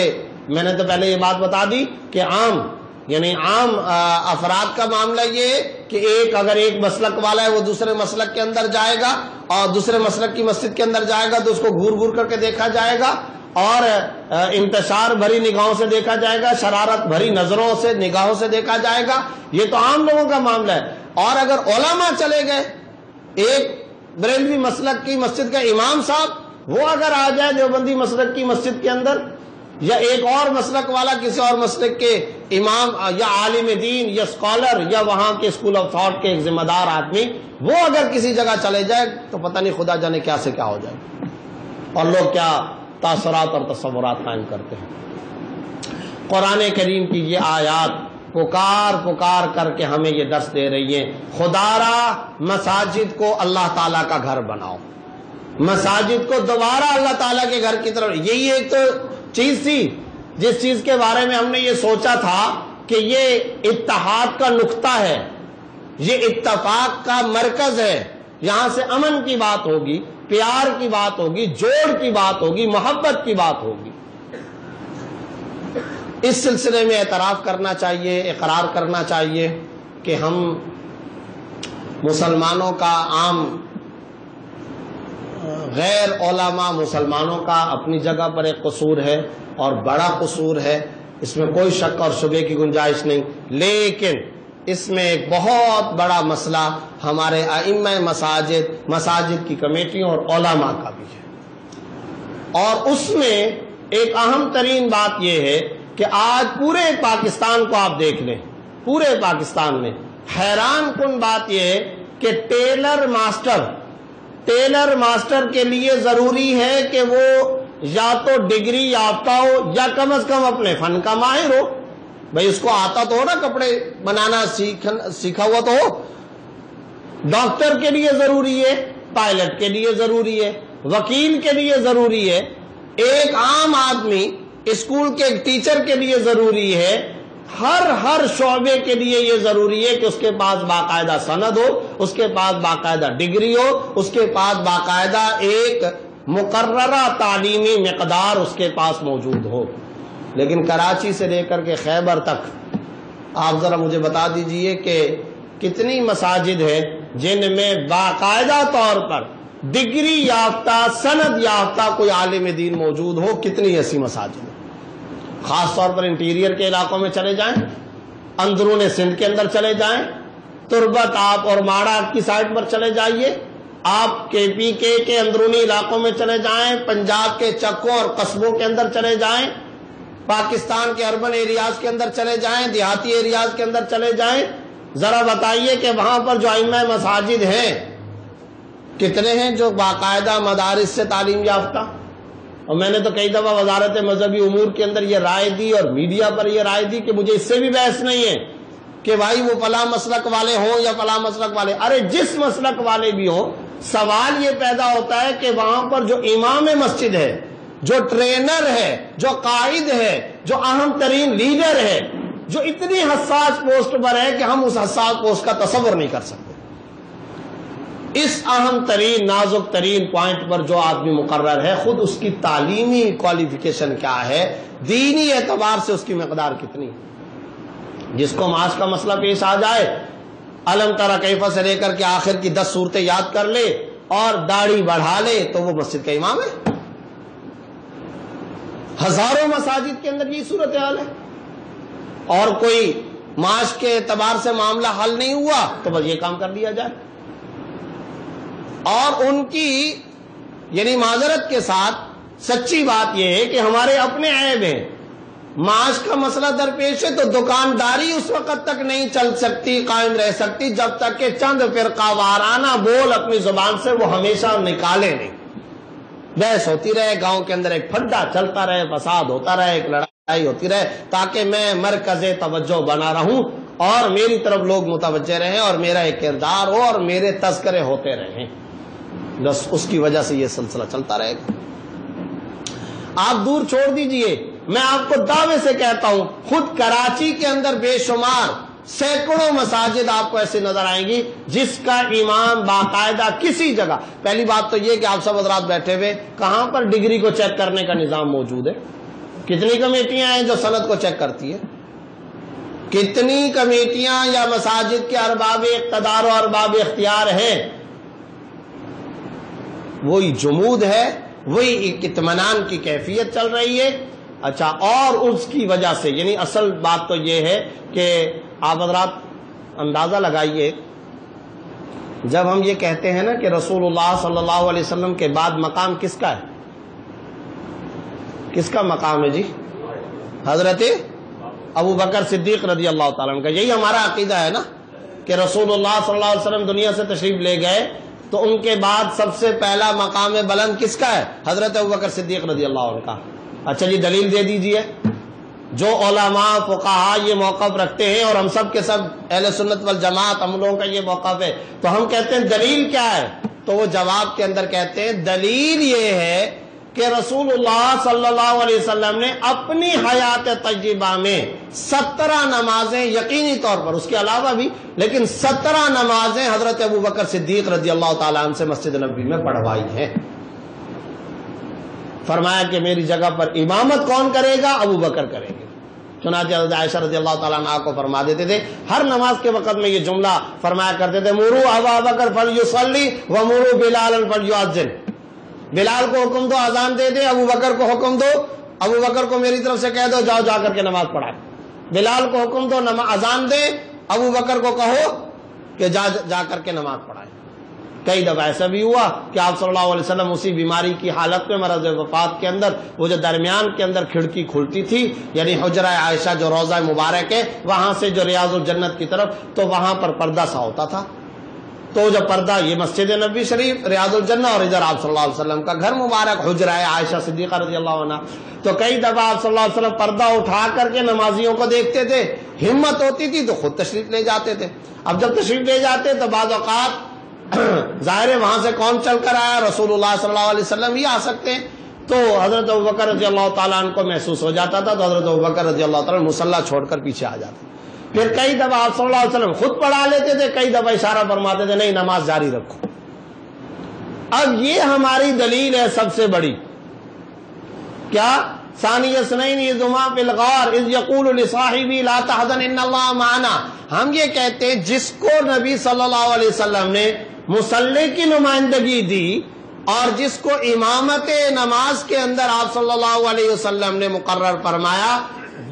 میں نے تو پہلے یہ بات بتا دی کہ عام افراد کا معاملہ یہ ہے کہ اگر ایک مسلک والا ہے وہ دوسرے مسلک کے اندر جائے گا اور دوسرے مسلک کی مسجد کے اندر جائے گا تو اس کو گھور گھور کر کے دیکھا جائے گا اور انتشار بھری نگاہوں سے دیکھا جائے گا، شرارت بھری نظروں سے نگاہوں سے دیکھا جائے گا، یہ تو عام لوگوں کا معاملہ ہے۔ اور اگر علماء چلے گئے، ایک بریلوی مسلک کی مسجد کا امام صاحب وہ اگر آ جائے دیوبندی مسلک کی مسجد کے اندر، یا ایک اور مسلک والا کسی اور مسلک کے امام یا عالم دین یا اسکالر یا وہاں کے اسکول آف تھاٹ کے ایک ذمہ دار آدمی وہ اگر کسی جگہ چلے جائے تو پتہ نہیں خدا جانے کیا سے کیا ہو جائے، اور لوگ کیا تاثرات اور تصورات قائم کرتے ہیں۔ قرآن کریم کی یہ آیات پکار کر کے ہمیں یہ درس دے رہی ہے، خدارا مساجد کو اللہ تعالیٰ کا گھر بناؤ، مساجد کو دوبارہ اللہ تعالیٰ کے گھر کی طرف۔ یہی ایک تو چیز تھی جس چیز کے بارے میں ہم نے یہ سوچا تھا کہ یہ اتحاد کا نقطہ ہے، یہ اتفاق کا مرکز ہے، یہاں سے امن کی بات ہوگی، پیار کی بات ہوگی، جوڑ کی بات ہوگی، محبت کی بات ہوگی۔ اس سلسلے میں اعتراف کرنا چاہیے، اقرار کرنا چاہیے کہ ہم مسلمانوں کا عام غیر علماء مسلمانوں کا اپنی جگہ پر ایک قصور ہے اور بڑا قصور ہے، اس میں کوئی شک اور شبے کی گنجائش نہیں، لیکن اس میں ایک بہت بڑا مسئلہ ہمارے ائمہ مساجد کی کمیٹیوں اور علماء کا بھی ہے، اور اس میں ایک اہم ترین بات یہ ہے کہ آج پورے پاکستان کو آپ دیکھ لیں، پورے پاکستان میں حیران کن بات یہ ہے کہ ٹیلر ماسٹر کے لیے ضروری ہے کہ وہ یا تو ڈگری یافتہ ہو یا کم از کم اپنے فن کا ماہر ہو، بھئی اس کو آتا تو ہو نا، کپڑے بنانا سیکھا ہوا تو ہو۔ ڈاکٹر کے لیے ضروری ہے، پائلٹ کے لیے ضروری ہے، وکیل کے لیے ضروری ہے، ایک عام آدمی اسکول کے ایک ٹیچر کے لیے ضروری ہے، ہر شعبے کے لیے یہ ضروری ہے کہ اس کے پاس باقاعدہ سند ہو، اس کے پاس باقاعدہ ڈگری ہو، اس کے پاس باقاعدہ ایک مقررہ تعلیمی مقدار اس کے پاس موجود ہو۔ لیکن کراچی سے لے کر کے خیبر تک آپ ذرا مجھے بتا دیجئے کہ کتنی مساجد ہیں جن میں باقاعدہ طور پر ڈگری یافتہ سند یافتہ کوئی عالم دین موجود ہو، کتنی ایسی مساجد ہیں۔ خاص طور پر انٹیریئر کے علاقوں میں چلے جائیں، اندرون سندھ کے اندر چلے جائیں، تربت آپ اور ماڑا کی سائٹ پر چلے جائیے، آپ کے پی کے اندرونی علاقوں میں چلے جائیں، پنجاب کے چکوں اور قصبوں کے اندر چلے جائیں، پاکستان کے اربن ایریاز کے اندر چلے جائیں، دیہاتی ایریاز کے اندر چلے جائیں، ذرا بتائیے کہ وہاں پر جو ائمہ مساجد ہیں کتنے ہیں جو باقاعدہ مدارس سے تعلیم یافتہ؟ اور میں نے تو کئی دفعہ وزارت مذہبی امور کے اندر یہ رائے دی اور میڈیا پر یہ رائے دی کہ مجھے اس سے بھی بحث نہیں ہے کہ بھائی وہ فلاں مسلک والے ہوں یا فلاں مسلک والے، ارے جس مسلک والے بھی ہوں، سوال یہ پیدا ہوتا ہے کہ وہاں پر جو امام مسجد ہے، جو ٹرینر ہے، جو قائد ہے، جو اہم ترین لیڈر ہے، جو اتنی حساس پوسٹ پر ہے کہ ہم اس حساس پوسٹ کا تصور نہیں کر سکتے، اس اہم ترین نازک ترین پوائنٹ پر جو آدمی مقرر ہے، خود اس کی تعلیمی کوالیفیکیشن کیا ہے، دینی اعتبار سے اس کی مقدار کتنی ہے۔ جس کو معاش کا مسئلہ پیش آ جائے، علم ترى کیف سے لے کر کے آخر کی 10 صورتیں یاد کر لے اور داڑھی بڑھا لے تو وہ مسجد کا امام ہے۔ ہزاروں مساجد کے اندر یہ صورتحال ہے، اور کوئی معاش کے اعتبار سے معاملہ حل نہیں ہوا تو بس یہ کام کر دیا جائے۔ اور ان کی یعنی معذرت کے ساتھ سچی بات یہ ہے کہ ہمارے اپنے عیب ہیں، معاش کا مسئلہ درپیش ہے تو دکانداری اس وقت تک نہیں چل سکتی، قائم رہ سکتی جب تک کہ چند فرقہ وارانہ بول اپنی زبان سے وہ ہمیشہ نکالے نہیں۔ بحث ہوتی رہے، گاؤں کے اندر ایک پھڈا چلتا رہے، فساد ہوتا رہے، ایک لڑائی ہوتی رہے، تاکہ میں مرکز توجہ بنا رہوں اور میری طرف لوگ متوجہ رہیں اور میرا ایک کردار ہو اور میرے تذکرے ہوتے رہیں، بس اس کی وجہ سے یہ سلسلہ چلتا رہے گا۔ آپ دور چھوڑ دیجئے، میں آپ کو دعوے سے کہتا ہوں، خود کراچی کے اندر بے شمار سینکڑوں مساجد آپ کو ایسے نظر آئیں گی جس کا امام باقاعدہ کسی جگہ، پہلی بات تو یہ کہ آپ سب حضرات بیٹھے ہوئے، کہاں پر ڈگری کو چیک کرنے کا نظام موجود ہے؟ کتنی کمیٹیاں ہیں جو سند کو چیک کرتی ہے؟ کتنی کمیٹیاں یا مساجد کے ارباب اقتدار و ارباب اختیار ہیں؟ وہی جمود ہے، وہی اطمینان کی کیفیت چل رہی ہے۔ اچھا، اور اس کی وجہ سے، یعنی اصل بات تو یہ ہے کہ آپ حضرات اندازہ لگائیے، جب ہم یہ کہتے ہیں نا کہ رسول اللہ صلی اللہ علیہ وسلم کے بعد مقام کس کا ہے؟ کس کا مقام ہے جی؟ حضرت ابو بکر صدیق رضی اللہ تعالیٰ عنہ کا۔ یہی ہمارا عقیدہ ہے نا کہ رسول اللہ صلی اللہ علیہ وسلم دنیا سے تشریف لے گئے تو ان کے بعد سب سے پہلا مقام بلند کس کا ہے؟ حضرت ابو بکر صدیق رضی اللہ عنہ کا۔ اچھا جی، دلیل دے دیجئے۔ جو علماء فقہاء یہ موقف رکھتے ہیں اور ہم سب کے سب اہل سنت والجماعت ہم لوگوں کا یہ موقف ہے، تو ہم کہتے ہیں دلیل کیا ہے؟ تو وہ جواب کے اندر کہتے ہیں دلیل یہ ہے کہ رسول اللہ صلی اللہ علیہ وسلم نے اپنی حیات طیبہ میں 17 نمازیں یقینی طور پر، اس کے علاوہ بھی، لیکن 17 نمازیں حضرت ابو بکر صدیق رضی اللہ تعالیٰ عنہ سے مسجد نبوی میں پڑھوائی ہیں۔ فرمایا کہ میری جگہ پر امامت کون کرے گا؟ ابو بکر کریں گے۔ چنانچہ حضرت عائشہ رضی اللہ تعالیٰ عنہ کو فرما دیتے تھے، ہر نماز کے وقت میں یہ جملہ فرمایا کرتے تھے، مروا ابا بکر فلیصلی ومروا بلالا فلیؤذن۔ بلال کو حکم دو اذان دے دے، ابو بکر کو حکم دو، ابو بکر کو میری طرف سے کہہ دو جاؤ جا کر کے نماز پڑھائے۔ بلال کو حکم دو اذان دے، ابو بکر کو کہو کہ جا کر کے نماز پڑھائے۔ کئی دفعہ ایسا بھی ہوا کہ آپ صلی اللہ علیہ وسلم اسی بیماری کی حالت میں مرض وفات کے اندر، وہ جو درمیان کے اندر کھڑکی کھلتی تھی، یعنی حجرہ عائشہ جو روضہ مبارک ہے وہاں سے جو ریاض الجنت کی طرف، تو وہاں پر پردہ سا ہوتا تھا، تو جو پردہ یہ مسجد نبوی شریف ریاض الجنہ اور ادھر آپ صلی اللہ علیہ وسلم کا گھر مبارک حجرہ عائشہ صدیقہ رضی اللہ عنہ، تو کئی دفعہ آپ صلی اللہ علیہ وسلم پردہ اٹھا کر کے نمازیوں کو دیکھتے تھے، ہمت ہوتی تھی تو خود تشریف لے جاتے تھے۔ اب جب تشریف لے جاتے تو بعض اوقات ظاہر ہے وہاں سے کون چل کر آیا؟ رسول اللہ صلی اللہ علیہ وسلم ہی آ سکتے ہیں، تو حضرت ابوبکر رضی اللہ تعالیٰ عنہ کو محسوس ہو جاتا تھا، تو حضرت ابوبکر رضی اللہ تعالیٰ عنہ مصلی چھوڑ کر پیچھے آ جاتے۔ پھر کئی دفعہ آپ صلی اللہ علیہ وسلم خود پڑھا لیتے تھے، کئی دفعہ اشارہ فرماتے تھے نہیں نماز جاری رکھو۔ اب یہ ہماری دلیل ہے سب سے بڑی، کیا؟ ثانی اثنین اذ ہما فی الغار اذ یقول لصاحبہ لا تحزن ان اللہ معنا۔ ہم یہ کہتے ہیں جس کو نبی صلی اللہ علیہ وسلم نے مصلی کی نمائندگی دی اور جس کو امامت نماز کے اندر آپ صلی اللہ علیہ وسلم نے مقرر فرمایا،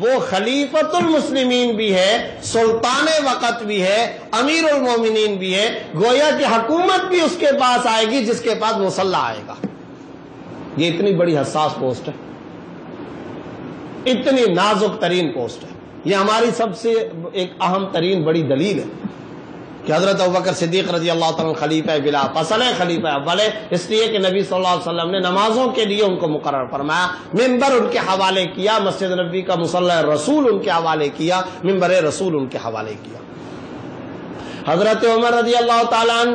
وہ خلیفۃ المسلمین بھی ہے، سلطان وقت بھی ہے، امیر المومنین بھی ہے، گویا کہ حکومت بھی اس کے پاس آئے گی جس کے پاس مصلی آئے گا۔ یہ اتنی بڑی حساس پوسٹ ہے، اتنی نازک ترین پوسٹ ہے، یہ ہماری سب سے ایک اہم ترین بڑی دلیل ہے کہ حضرت ابوبکر صدیق رضی اللہ تعالیٰ خلیفہ بلا فصل ہے، خلیفہ اول ہے، اس لیے کہ نبی صلی اللہ علیہ وسلم نے نمازوں کے لیے ان کو مقرر فرمایا، ممبر ان کے حوالے کیا، مسجد نبوی کا مصلی رسول ان کے حوالے کیا، ممبر رسول ان کے حوالے کیا۔ حضرت عمر رضی اللہ تعالیٰ عنہ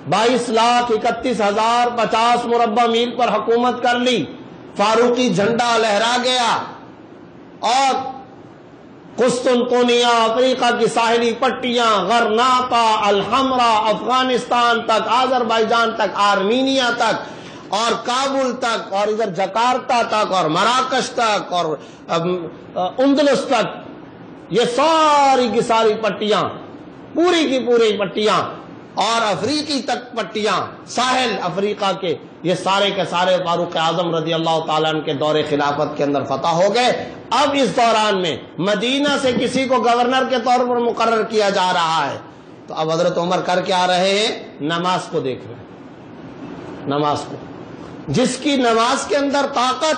22,31,050 مربع میل پر حکومت کر لی، فاروقی جھنڈا لہرا گیا اور قسطنطنیہ، افریقہ کی ساحلی پٹیاں، غرناطہ، الحمرا، افغانستان تک، آذربائیجان تک، آرمینیا تک اور کابل تک اور ادھر جکارتہ تک اور مراکش تک اور اندلس تک، یہ ساری کی ساری پٹیاں، پوری کی پوری پٹیاں اور افریقی تک پٹیاں، ساحل افریقہ کے، یہ سارے کے سارے فاروق اعظم رضی اللہ تعالیٰ عنہ کے دور خلافت کے اندر فتح ہو گئے۔ اب اس دوران میں مدینہ سے کسی کو گورنر کے طور پر مقرر کیا جا رہا ہے، تو اب حضرت عمر کر کے آ رہے ہیں، نماز کو دیکھ رہے ہیں، نماز کو، جس کی نماز کے اندر طاقت،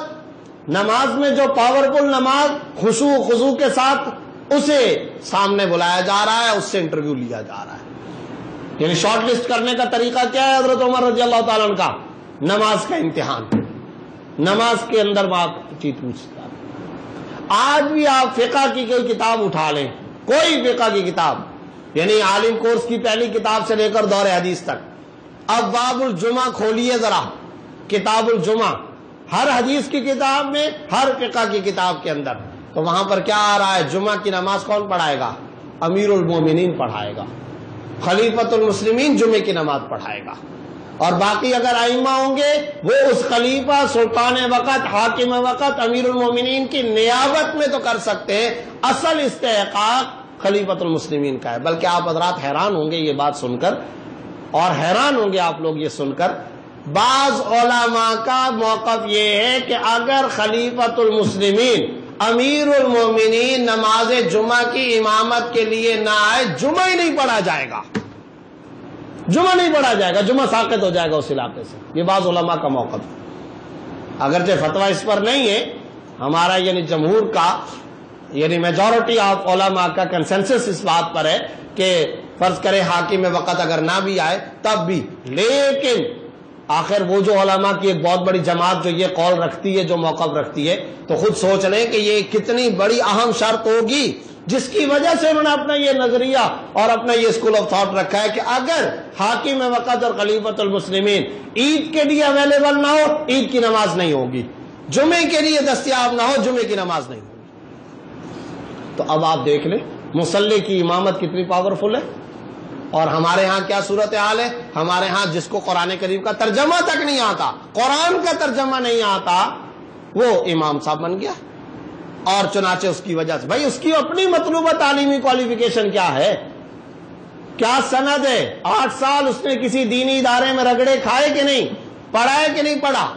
نماز میں جو پاورفل نماز خشوع و خضوع کے ساتھ، اسے سامنے بلایا جا رہا ہے، اس سے انٹرویو لیا جا رہا ہے۔ یعنی شارٹ لسٹ کرنے کا طریقہ کیا ہے حضرت عمر رضی اللہ تعالیٰ عنہ کا؟ نماز کا امتحان، نماز کے اندر بات چیت پوچھتا ہے۔ آج بھی آپ فقہ کی کوئی کتاب اٹھا لیں، کوئی فقہ کی کتاب، یعنی عالم کورس کی پہلی کتاب سے لے کر دور حدیث تک، اب باب الجمعہ کھولیے ذرا، کتاب الجمعہ، ہر حدیث کی کتاب میں، ہر فقہ کی کتاب کے اندر، تو وہاں پر کیا آ رہا ہے؟ جمعہ کی نماز کون پڑھائے گا؟ امیر المومنین پڑھائے گا، خلیفۃ المسلمین جمعے کی نماز پڑھائے گا، اور باقی اگر ائمہ ہوں گے وہ اس خلیفہ، سلطان وقت، حاکم وقت، امیر المومنین کی نیابت میں تو کر سکتے ہیں، اصل استحقاق خلیفۃ المسلمین کا ہے۔ بلکہ آپ حضرات حیران ہوں گے یہ بات سن کر، اور حیران ہوں گے آپ لوگ یہ سن کر، بعض علماء کا موقف یہ ہے کہ اگر خلیفۃ المسلمین امیر المومنین نماز جمعہ کی امامت کے لیے نہ آئے، جمعہ ہی نہیں پڑھا جائے گا، جمعہ نہیں پڑھا جائے گا، جمعہ ساقط ہو جائے گا اس علاقے سے۔ یہ بعض علماء کا موقف ہے، اگرچہ فتویٰ اس پر نہیں ہے ہمارا، یعنی جمہور کا، یعنی میجورٹی آف علماء کا کنسنسس اس بات پر ہے کہ فرض کرے حاکم وقت اگر نہ بھی آئے تب بھی، لیکن آخر وہ جو علماء کی ایک بہت بڑی جماعت جو یہ قول رکھتی ہے، جو موقف رکھتی ہے، تو خود سوچ لیں کہ یہ کتنی بڑی اہم شرط ہوگی جس کی وجہ سے انہوں نے اپنا یہ نظریہ اور اپنا یہ اسکول آف تھاٹ رکھا ہے کہ اگر حاکم وقت اور خلیفۃ المسلمین عید کے لیے اویلیبل نہ ہو، عید کی نماز نہیں ہوگی، جمعے کے لیے دستیاب نہ ہو، جمعے کی نماز نہیں ہوگی۔ تو اب آپ دیکھ لیں مصلی کی امامت کتنی پاورفل ہے، اور ہمارے ہاں کیا صورتحال ہے؟ ہمارے ہاں جس کو قرآن کریم کا ترجمہ تک نہیں آتا، قرآن کا ترجمہ نہیں آتا، وہ امام صاحب بن گیا، اور چنانچہ اس کی وجہ سے، بھائی اس کی اپنی مطلوبہ تعلیمی کوالیفیکیشن کیا ہے، کیا سند ہے؟ 8 سال اس نے کسی دینی ادارے میں رگڑے کھائے کہ نہیں، پڑھا ہے کہ نہیں پڑھا؟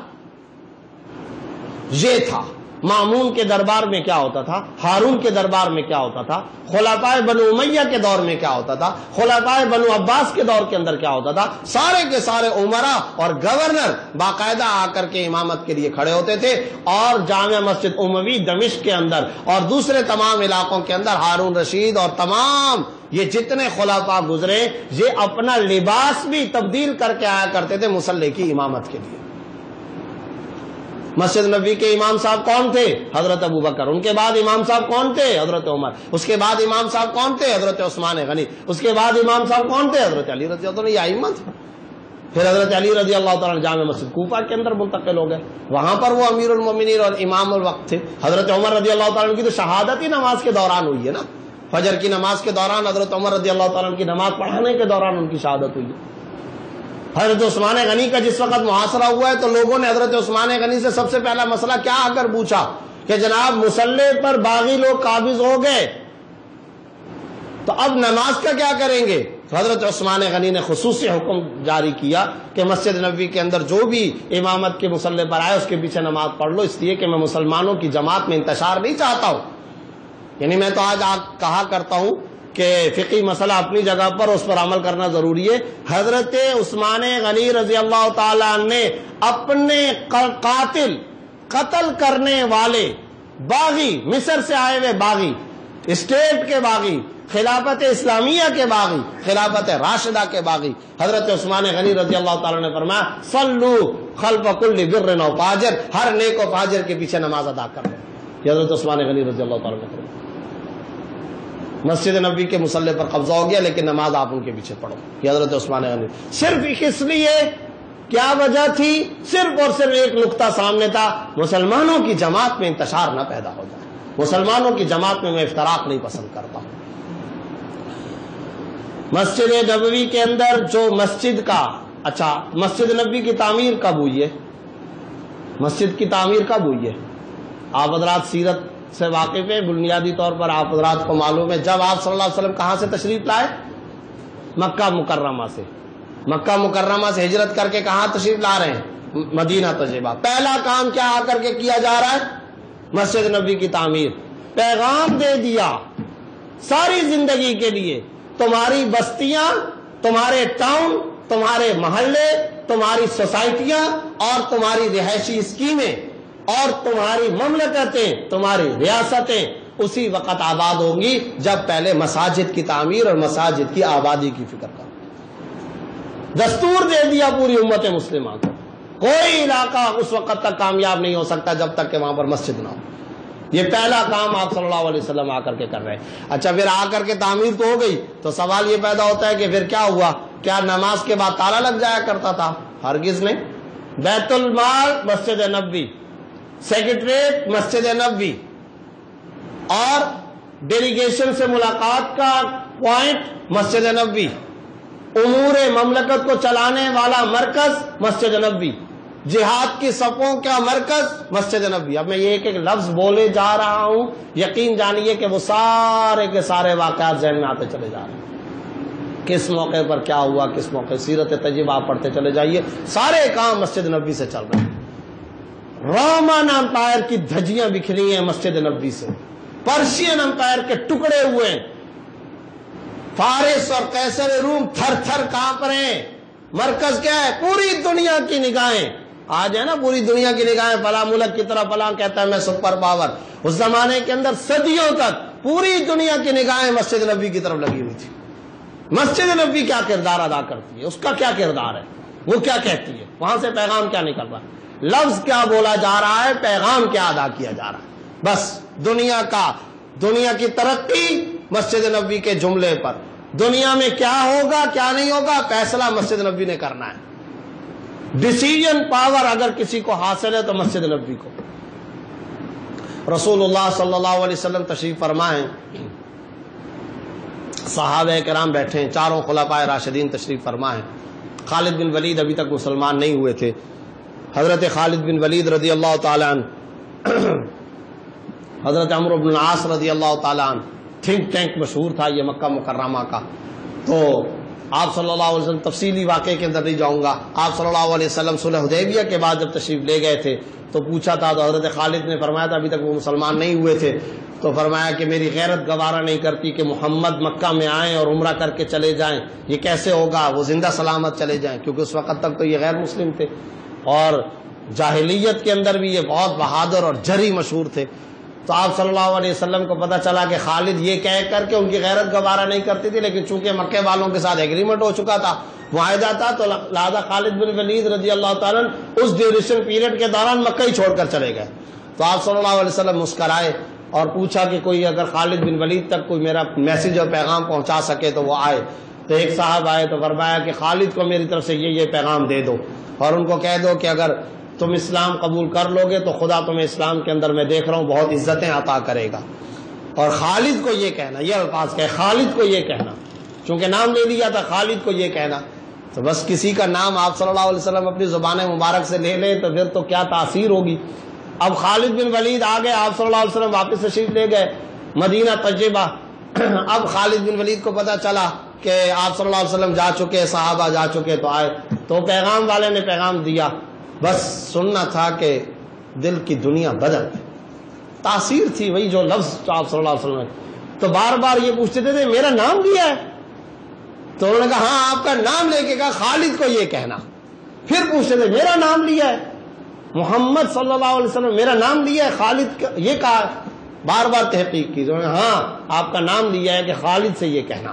یہ تھا مامون کے دربار میں کیا ہوتا تھا، ہارون کے دربار میں کیا ہوتا تھا، خلفائے بنو امیہ کے دور میں کیا ہوتا تھا، خلفائے بنو عباس کے دور کے اندر کیا ہوتا تھا، سارے کے سارے عمرا اور گورنر باقاعدہ آ کر کے امامت کے لیے کھڑے ہوتے تھے، اور جامع مسجد اموی دمشق کے اندر اور دوسرے تمام علاقوں کے اندر ہارون رشید اور تمام یہ جتنے خلفاء گزرے، یہ اپنا لباس بھی تبدیل کر کے آیا کرتے تھے مصلی کی امامت کے لیے۔ مسجد نبوی کے امام صاحب کون تھے؟ حضرت ابوبکر۔ ان کے بعد امام صاحب کون تھے؟ حضرت عمر۔ اس کے بعد امام صاحب کون تھے؟ حضرت عثمان غنی۔ اس کے بعد امام صاحب کون تھے؟ حضرت علی رضی اللہ عنہ۔ یہ ائمہ تھے۔ پھر حضرت علی رضی اللہ تعالیٰ جامع مسجد کوفہ کے اندر منتقل ہو گئے، وہاں پر وہ امیر المومنین اور امام الوقت تھے۔ حضرت عمر رضی اللہ تعالیٰ کی تو شہادت ہی نماز کے دوران ہوئی ہے نا، فجر کی نماز کے دوران حضرت عمر رضی اللہ تعالیٰ کی نماز پڑھانے کے دوران ان کی شہادت ہوئی ہے۔ حضرت عثمان غنی کا جس وقت محاصرہ ہوا ہے تو لوگوں نے حضرت عثمان غنی سے سب سے پہلا مسئلہ کیا آ کر پوچھا کہ جناب مصلی پر باغی لوگ قابض ہو گئے، تو اب نماز کا کیا کریں گے؟ تو حضرت عثمان غنی نے خصوصی حکم جاری کیا کہ مسجد نبوی کے اندر جو بھی امامت کے مصلی پر آئے اس کے پیچھے نماز پڑھ لو، اس لیے کہ میں مسلمانوں کی جماعت میں انتشار نہیں چاہتا ہوں۔ یعنی میں تو آج کہا کرتا ہوں کہ فقہی مسئلہ اپنی جگہ پر، اس پر عمل کرنا ضروری ہے۔ حضرت عثمان غنی رضی اللہ تعالیٰ نے اپنے قتل کرنے والے باغی، مصر سے آئے ہوئے باغی، اسٹیٹ کے باغی، خلافت اسلامیہ کے باغی، خلافت راشدہ کے باغی، حضرت عثمان غنی رضی اللہ تعالیٰ نے فرمایا صلو خلف کل بر و فاجر، ہر نیک و فاجر کے پیچھے نماز ادا کر لیں۔ یہ حضرت عثمان غنی رضی اللہ تعالیٰ نے فرمایا۔ مسجد نبوی کے مصلی پر قبضہ ہو گیا لیکن نماز آپ ان کے پیچھے پڑھو، یہ حضرت عثمان غنی۔ صرف اس لیے کیا وجہ تھی؟ صرف اور صرف ایک نقطہ سامنے تھا، مسلمانوں کی جماعت میں انتشار نہ پیدا ہو جائے، مسلمانوں کی جماعت میں افتراق نہیں پسند کرتا ہوں۔ مسجد نبوی کے اندر جو مسجد کا، اچھا مسجد نبوی کی تعمیر کب ہوئی ہے؟ مسجد کی تعمیر کب ہوئی ہے؟ آپ حضرات سیرت سے واقف ہے، بنیادی طور پر آپ حضرات کو معلوم ہے جب آپ صلی اللہ علیہ وسلم کہاں سے تشریف لائے؟ مکہ مکرمہ سے۔ مکہ مکرمہ سے ہجرت کر کے کہاں تشریف لا رہے ہیں؟ مدینہ طیبہ۔ پہلا کام کیا آ کر کے کیا جا رہا ہے؟ مسجد نبوی کی تعمیر۔ پیغام دے دیا ساری زندگی کے لیے، تمہاری بستیاں، تمہارے ٹاؤن، تمہارے محلے، تمہاری سوسائٹیاں اور تمہاری رہائشی اسکیمیں اور تمہاری مملکتیں، تمہاری ریاستیں اسی وقت آباد ہوں گی جب پہلے مساجد کی تعمیر اور مساجد کی آبادی کی فکر کرو۔ دستور دے دیا پوری امت مسلمہ کو، کوئی علاقہ اس وقت تک کامیاب نہیں ہو سکتا جب تک کہ وہاں پر مسجد نہ ہو. یہ پہلا کام آپ صلی اللہ علیہ وسلم آ کر کے کر رہے ہیں. اچھا پھر آ کر کے تعمیر تو ہو گئی, تو سوال یہ پیدا ہوتا ہے کہ پھر کیا ہوا؟ کیا نماز کے بعد تالا لگ جایا کرتا تھا؟ ہرگز نہیں. بیت المال مسجد نبوی, سیکریٹریٹ مسجد نبوی, اور ڈیلیگیشن سے ملاقات کا پوائنٹ مسجد نبوی, امور مملکت کو چلانے والا مرکز مسجد نبوی, جہاد کی صفوں کا مرکز مسجد نبوی. اب میں یہ ایک لفظ بولے جا رہا ہوں, یقین جانیے کہ وہ سارے کے سارے واقعات ذہن میں آتے چلے جا رہے ہیں. کس موقع پر کیا ہوا, کس موقع, سیرت طیبہ آپ پڑھتے چلے جائیے, سارے کام مسجد نبوی سے چل رہے ہیں. رومن امپائر کی دھجیاں بکھری ہیں مسجد نبوی سے, پرشین امپائر کے ٹکڑے ہوئے ہیں, فارس اور قیصر روم تھر تھر کانپ رہے ہیں. مرکز کیا ہے؟ پوری دنیا کی نگاہیں. آج ہے نا پوری دنیا کی نگاہیں فلاں ملک کی طرف, فلاں کہتا ہے میں سپر پاور. اس زمانے کے اندر صدیوں تک پوری دنیا کی نگاہیں مسجد نبوی کی طرف لگی ہوئی تھی. مسجد نبوی کیا کردار ادا کرتی ہے, اس کا کیا کردار ہے, وہ کیا کہتی ہے, وہاں سے پیغام کیا نکل رہا ہے, لفظ کیا بولا جا رہا ہے, پیغام کیا ادا کیا جا رہا ہے. بس دنیا کی ترقی مسجد نبوی کے جملے پر, دنیا میں کیا ہوگا کیا نہیں ہوگا فیصلہ مسجد نبوی نے کرنا ہے. ڈیسیژن پاور اگر کسی کو حاصل ہے تو مسجد نبوی کو. رسول اللہ صلی اللہ علیہ وسلم تشریف فرما ہیں, صحابہ کرام بیٹھے ہیں, چاروں خلفائے راشدین تشریف فرما ہیں. خالد بن ولید ابھی تک مسلمان نہیں ہوئے تھے. حضرت خالد بن ولید رضی اللہ تعالی عنہ, حضرت عمرو بن العاص رضی اللہ تعالی عنہ, تھنک ٹینک مشہور تھا یہ مکہ مکرمہ کا. تو آپ صلی اللہ علیہ وسلم, تفصیلی واقعے کے اندر نہیں جاؤں گا, آپ صلی اللہ علیہ وسلم صلح حدیبیہ کے بعد جب تشریف لے گئے تھے تو پوچھا تھا, تو حضرت خالد نے فرمایا تھا ابھی تک وہ مسلمان نہیں ہوئے تھے, تو فرمایا کہ میری غیرت گوارا نہیں کرتی کہ محمد مکہ میں آئیں اور عمرہ کر کے چلے جائیں, یہ کیسے ہوگا, وہ زندہ سلامت چلے جائیں, کیونکہ اس وقت تک تو یہ غیر مسلم تھے اور جاہلیت کے اندر بھی یہ بہت بہادر اور جری مشہور تھے. تو آپ صلی اللہ علیہ وسلم کو پتہ چلا کہ خالد یہ کہہ کر کے ان کی غیرت گوارا نہیں کرتی تھی, لیکن چونکہ مکے والوں کے ساتھ ایگریمنٹ ہو چکا تھا, معاہدہ تھا, تو لہذا خالد بن ولید رضی اللہ تعالیٰ اس ڈیوریشن پیریڈ کے دوران مکہ ہی چھوڑ کر چلے گئے. تو آپ صلی اللہ علیہ وسلم مسکرائے اور پوچھا کہ کوئی اگر خالد بن ولید تک کوئی میرا میسج اور پیغام پہنچا سکے تو وہ آئے. تو ایک صاحب آئے تو فرمایا کہ خالد کو میری طرف سے یہ پیغام دے دو اور ان کو کہہ دو کہ اگر تم اسلام قبول کر لو گے تو خدا تمہیں اسلام کے اندر میں دیکھ رہا ہوں بہت عزتیں عطا کرے گا. اور خالد کو یہ کہنا, یہ الفاظ کہ خالد کو یہ کہنا, چونکہ نام لے لیا تھا, خالد کو یہ کہنا. تو بس کسی کا نام آپ صلی اللہ علیہ وسلم اپنی زبان مبارک سے لے لیں تو پھر تو کیا تاثیر ہوگی. اب خالد بن ولید آ گئے, آپ صلی اللہ علیہ وسلم واپس تشریف لے گئے مدینہ طیبہ. اب خالد بن ولید کو پتہ چلا کہ آپ صلی اللہ علیہ وسلم جا چکے, صحابہ جا چکے, تو آئے. تو پیغام والے نے پیغام دیا, بس سننا تھا کہ دل کی دنیا بدل گئی. تاثیر تھی وہی جو لفظ آپ صلی اللہ علیہ وسلم. تو بار بار یہ پوچھتے تھے میرا نام لیا ہے, تو انہوں نے کہا ہاں آپ کا نام لے کے کہا خالد کو یہ کہنا. پھر پوچھتے تھے میرا نام لیا ہے, محمد صلی اللہ علیہ وسلم میرا نام لیا ہے, خالد یہ کہا. بار بار تحقیق کی, ہاں آپ کا نام لیا ہے کہ خالد سے یہ کہنا.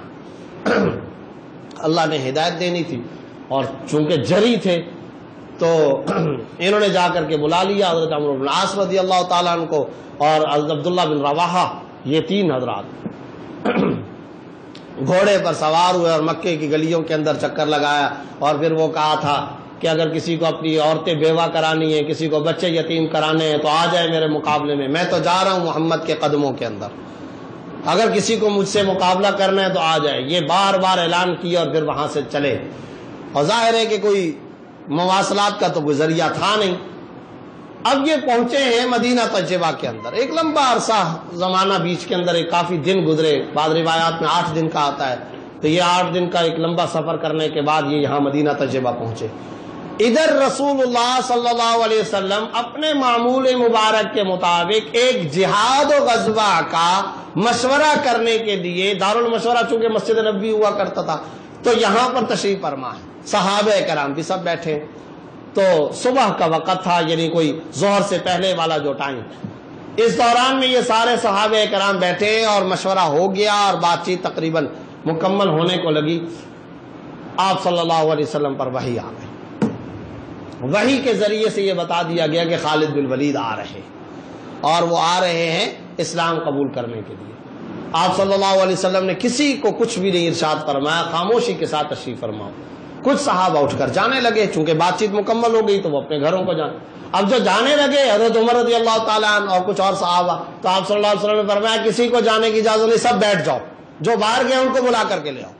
اللہ نے ہدایت دینی تھی اور چونکہ جری تھے تو انہوں نے جا کر کے بلا لیا حضرت عمرو بن العاص رضی اللہ تعالیٰ عنہ کو اور حضرت عبداللہ بن رواحہ, یہ تین حضرات گھوڑے پر سوار ہوئے اور مکے کی گلیوں کے اندر چکر لگایا. اور پھر وہ کہا تھا کہ اگر کسی کو اپنی عورتیں بیوہ کرانی ہیں, کسی کو بچے یتیم کرانے ہیں تو آ جائے میرے مقابلے میں تو جا رہا ہوں محمد کے قدموں کے اندر. اگر کسی کو مجھ سے مقابلہ کرنا ہے تو آ جائے. یہ بار بار اعلان کیا اور پھر وہاں سے چلے. اور ظاہر ہے کہ کوئی مواصلات کا تو کوئی ذریعہ تھا نہیں. اب یہ پہنچے ہیں مدینہ طیبہ کے اندر. ایک لمبا عرصہ زمانہ بیچ کے اندر, ایک کافی دن گزرے, بعض روایات میں 8 دن کا آتا ہے. تو یہ 8 دن کا ایک لمبا سفر کرنے کے بعد یہ یہاں مدینہ طیبہ پہنچے. ادھر رسول اللہ صلی اللہ علیہ وسلم اپنے معمول مبارک کے مطابق ایک جہاد و غزوہ کا مشورہ کرنے کے لیے, دارالمشورہ چونکہ مسجد نبوی ہوا کرتا تھا, تو یہاں پر تشریف فرما ہے. صحابہ کرام بھی سب بیٹھے. تو صبح کا وقت تھا, یعنی کوئی ظہر سے پہلے والا جو ٹائم. اس دوران میں یہ سارے صحابہ کرام بیٹھے اور مشورہ ہو گیا اور بات چیت تقریباً مکمل ہونے کو لگی. آپ صلی اللہ علیہ وسلم پر وحی آ گئی. وحی کے ذریعے سے یہ بتا دیا گیا کہ خالد بن ولید آ رہے اور وہ آ رہے ہیں اسلام قبول کرنے کے لیے۔ آپ صلی اللہ علیہ وسلم نے کسی کو کچھ بھی نہیں ارشاد فرمایا، خاموشی کے ساتھ تشریف فرماؤ۔ کچھ صحابہ اٹھ کر جانے لگے، چونکہ بات چیت مکمل ہو گئی تو وہ اپنے گھروں کو جانے۔ اب جو جانے لگے حضرت عمر رضی اللہ تعالیٰ عنہ اور کچھ اور صحابہ، تو آپ صلی اللہ علیہ وسلم نے فرمایا کسی کو جانے کی اجازت نہیں، سب بیٹھ جاؤ، جو باہر گئے ان کو بلا کر کے لے آؤ۔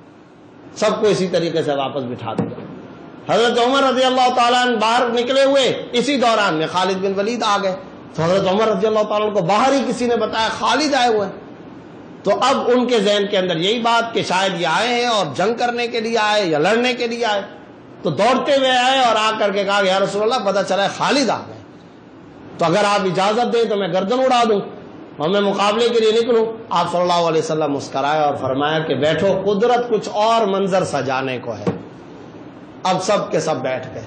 سب کو اسی طریقے سے واپس بٹھا دیا۔ حضرت عمر رضی اللہ تعالیٰ عنہ باہر نکلے ہوئے، اسی دوران میں خالد بن ولید آ گئے، تو حضرت عمر رضی اللہ تعالیٰ عنہ کو باہر ہی کسی نے بتایا خالد آئے ہوئے ہیں۔ تو اب ان کے ذہن کے اندر یہی بات کہ شاید یہ آئے ہیں اور جنگ کرنے کے لیے آئے یا لڑنے کے لیے آئے، تو دوڑتے ہوئے آئے اور آ کر کے کہا یا رسول اللہ پتہ چلا ہے خالد آ گئے، تو اگر آپ اجازت دیں تو میں گردن اڑا دوں اور میں مقابلے کے لیے نکلوں۔ آپ صلی اللہ علیہ وسلم مسکرائے اور فرمایا کہ بیٹھو، قدرت کچھ اور منظر سجانے کو ہے۔ اب سب کے سب بیٹھ گئے۔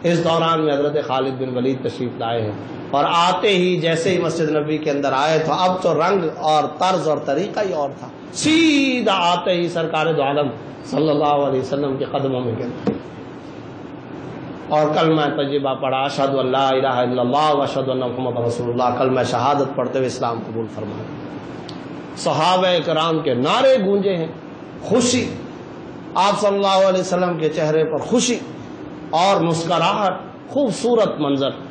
اس دوران میں حضرت خالد بن ولید تشریف لائے ہیں، اور آتے ہی جیسے ہی مسجد نبوی کے اندر آئے تو اب تو رنگ اور طرز اور طریقہ ہی اور تھا، سیدھا آتے ہی سرکار دو عالم صلی اللہ علیہ وسلم کے قدموں میں گر اور کلمہ طیبہ پڑھا، اشہد ان لا الہ الا اللہ و اشہد ان محمد رسول اللہ، کلمہ شہادت پڑھتے ہوئے اسلام قبول فرمایا۔ صحابہ کرام کے نعرے گونجے ہیں، خوشی، آپ صلی اللہ علیہ وسلم کے چہرے پر خوشی اور مسکراہٹ، خوبصورت منظر۔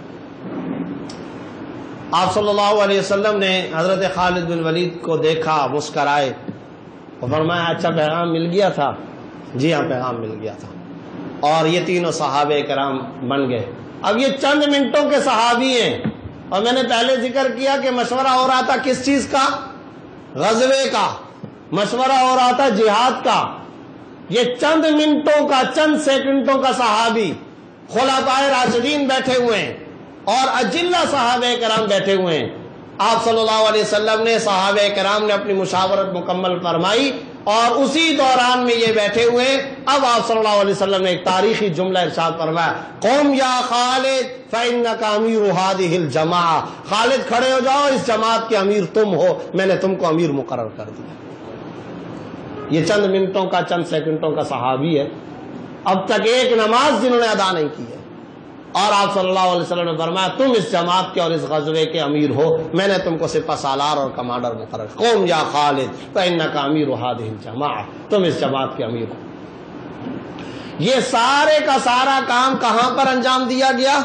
آپ صلی اللہ علیہ وسلم نے حضرت خالد بن ولید کو دیکھا، مسکرائے اور فرمایا اچھا پیغام مل گیا تھا؟ جی ہاں پیغام مل گیا تھا، اور یہ تینوں صحابہ کرام بن گئے۔ اب یہ چند منٹوں کے صحابی ہیں، اور میں نے پہلے ذکر کیا کہ مشورہ ہو رہا تھا کس چیز کا؟ غزوے کا مشورہ ہو رہا تھا، جہاد کا۔ یہ چند منٹوں کا، چند سیکنڈوں کا صحابی، خلفائے راشدین بیٹھے ہوئے ہیں اور اجلہ صحابہ کرام بیٹھے ہوئے ہیں۔ آپ صلی اللہ علیہ وسلم نے، صحابہ کرام نے اپنی مشاورت مکمل فرمائی، اور اسی دوران میں یہ بیٹھے ہوئے۔ اب آپ صلی اللہ علیہ وسلم نے ایک تاریخی جملہ ارشاد فرمایا، قوم یا خالد فإنک امیر هذه الجماعہ، خالد کھڑے ہو جاؤ، اس جماعت کے امیر تم ہو، میں نے تم کو امیر مقرر کر دیا۔ یہ چند منٹوں کا، چند سیکنڈوں کا صحابی ہے، اب تک ایک نماز جنہوں نے ادا نہیں کی ہے، اور آپ صلی اللہ علیہ وسلم نے فرمایا تم اس جماعت کے اور اس غزوے کے امیر ہو، میں نے تم کو سپہ سالار اور کمانڈر مقرر۔ قوم یا خالد فإنک امیر هذه الجماعہ، تم اس جماعت کے امیر ہو۔ یہ سارے کا سارا کام کہاں پر انجام دیا گیا؟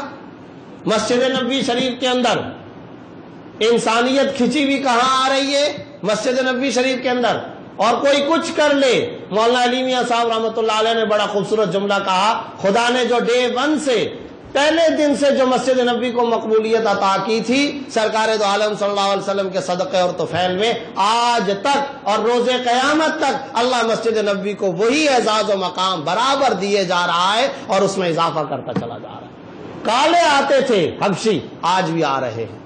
مسجد نبوی شریف کے اندر۔ انسانیت کھچی بھی کہاں آ رہی ہے؟ مسجد نبوی شریف کے اندر۔ اور کوئی کچھ کر لے، مولانا علی میاں صاحب رحمۃ اللہ علیہ نے بڑا خوبصورت جملہ کہا، خدا نے جو ڈے ون سے، پہلے دن سے جو مسجد نبوی کو مقبولیت عطا کی تھی سرکار دو عالم صلی اللہ علیہ وسلم کے صدقے اور طفیل میں، آج تک اور روز قیامت تک اللہ مسجد نبوی کو وہی اعزاز و مقام برابر دیے جا رہا ہے، اور اس میں اضافہ کرتا چلا جا رہا ہے۔ کالے آتے تھے حبشی، آج بھی آ رہے ہیں،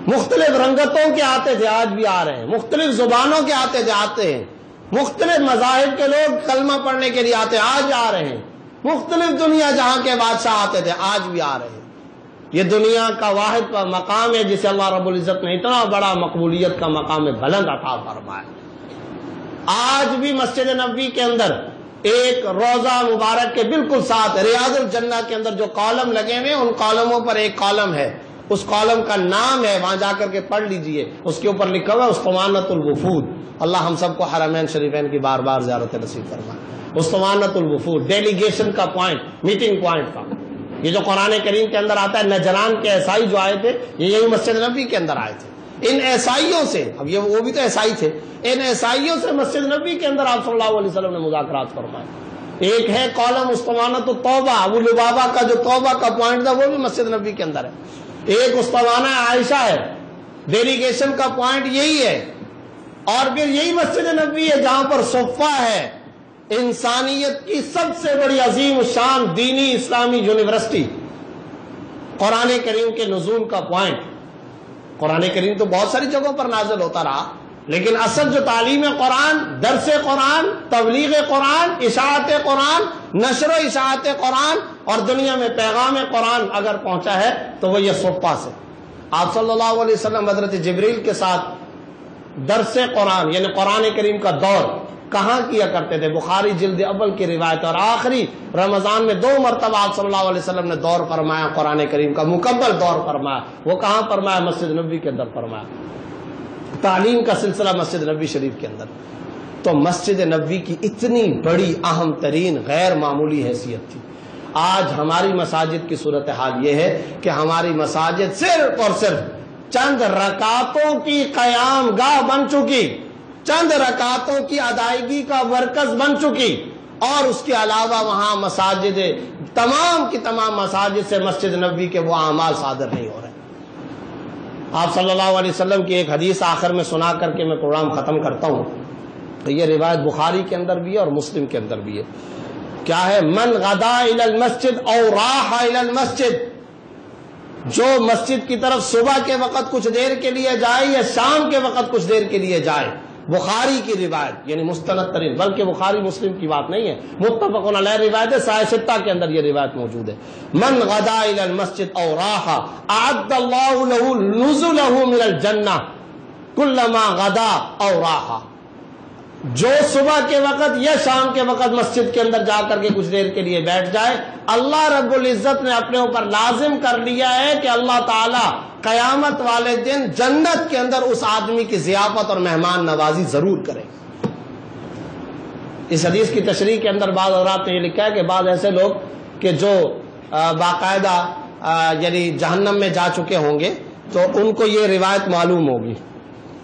مختلف رنگتوں کے آتے تھے، آج بھی آ رہے ہیں، مختلف زبانوں کے آتے تھے، آتے ہیں، مختلف مذاہب کے لوگ کلمہ پڑھنے کے لیے آتے ہیں، آج آ رہے ہیں، مختلف دنیا جہاں کے بادشاہ آتے تھے، آج بھی آ رہے ہیں۔ یہ دنیا کا واحد مقام ہے جسے اللہ رب العزت نے اتنا بڑا مقبولیت کا مقام بلند عطا فرمایا۔ آج بھی مسجد نبوی کے اندر ایک روضہ مبارک کے بالکل ساتھ ریاض الجنہ کے اندر جو کالم لگے ہوئے، ان کالموں پر ایک کالم ہے، اس کالم کا نام ہے، وہاں جا کر کے پڑھ لیجئے، اس کے اوپر لکھا ہوا ہے اسطوانۃ الوفود۔ اللہ ہم سب کو حرمین شریفین کی بار بار زیارت نصیب فرمائے۔ اسطوانۃ الوفود، ڈیلیگیشن کا پوائنٹ، میٹنگ پوائنٹ کا، یہ جو قرآن کریم کے اندر آتا ہے۔ نجران کے عیسائی جو آئے تھے، یہ یہی مسجد نبوی کے اندر آئے تھے۔ ان عیسائیوں سے، اب یہ وہ بھی تو عیسائی تھے، ان عیسائیوں سے مسجد نبوی کے اندر آپ صلی اللہ علیہ وسلم نے مذاکرات فرمائے۔ ایک ہے کالم اسطوانۃ التوبہ، ابو لبابہ کا جو توبہ کا پوائنٹ تھا وہ بھی مسجد نبوی کے اندر ہے۔ ایک اسطوانہ عائشہ ہے، ڈیلیگیشن کا پوائنٹ یہی ہے۔ اور پھر یہی مسجد نبوی ہے جہاں پر صفہ ہے، انسانیت کی سب سے بڑی عظیم شان دینی اسلامی یونیورسٹی، قرآن کریم کے نزول کا پوائنٹ۔ قرآن کریم تو بہت ساری جگہوں پر نازل ہوتا رہا، لیکن اصل جو تعلیم قرآن، درس قرآن، تبلیغ قرآن، اشاعت قرآن، نشر و اشاعت قرآن اور دنیا میں پیغام قرآن اگر پہنچا ہے تو وہ یہ صفہ سے۔ آپ صلی اللہ علیہ وسلم حضرت جبریل کے ساتھ درس قرآن یعنی قرآن کریم کا دور کہاں کیا کرتے تھے؟ بخاری جلد اول کی روایت، اور آخری رمضان میں 2 مرتبہ آپ صلی اللہ علیہ وسلم نے دور فرمایا قرآن کریم کا، مکمل دور فرمایا۔ وہ کہاں فرمایا؟ مسجد نبوی کے اندر فرمایا، تعلیم کا سلسلہ مسجد نبوی شریف کے اندر۔ تو مسجد نبوی کی اتنی بڑی اہم ترین غیر معمولی حیثیت تھی۔ آج ہماری مساجد کی صورتحال یہ ہے کہ ہماری مساجد صرف اور صرف چند رکعتوں کی قیام گاہ بن چکی، چند رکعتوں کی ادائیگی کا مرکز بن چکی، اور اس کے علاوہ وہاں مساجد تمام کی تمام مساجد سے مسجد نبوی کے وہ اعمال صادر نہیں ہو رہے۔ آپ صلی اللہ علیہ وسلم کی ایک حدیث آخر میں سنا کر کے میں پروگرام ختم کرتا ہوں۔ یہ روایت بخاری کے اندر بھی ہے اور مسلم کے اندر بھی ہے۔ کیا ہے؟ من غدا الی المسجد او راح الی المسجد، جو مسجد کی طرف صبح کے وقت کچھ دیر کے لیے جائے یا شام کے وقت کچھ دیر کے لیے جائے، بخاری کی روایت، یعنی مستند ترین، بلکہ بخاری مسلم کی بات نہیں ہے، متفق علیہ روایت ہے، صحیح ستہ کے اندر یہ روایت موجود ہے۔ من غدا الی المسجد او راح اعد اللہ له نزله من الجنہ کلما غدا او راح، جو صبح کے وقت یا شام کے وقت مسجد کے اندر جا کر کے کچھ دیر کے لیے بیٹھ جائے، اللہ رب العزت نے اپنے اوپر لازم کر لیا ہے کہ اللہ تعالی قیامت والے دن جنت کے اندر اس آدمی کی ضیافت اور مہمان نوازی ضرور کرے۔ اس حدیث کی تشریح کے اندر بعض حضرات نے یہ لکھا ہے کہ بعض ایسے لوگ کہ جو باقاعدہ یعنی جہنم میں جا چکے ہوں گے تو ان کو یہ روایت معلوم ہوگی،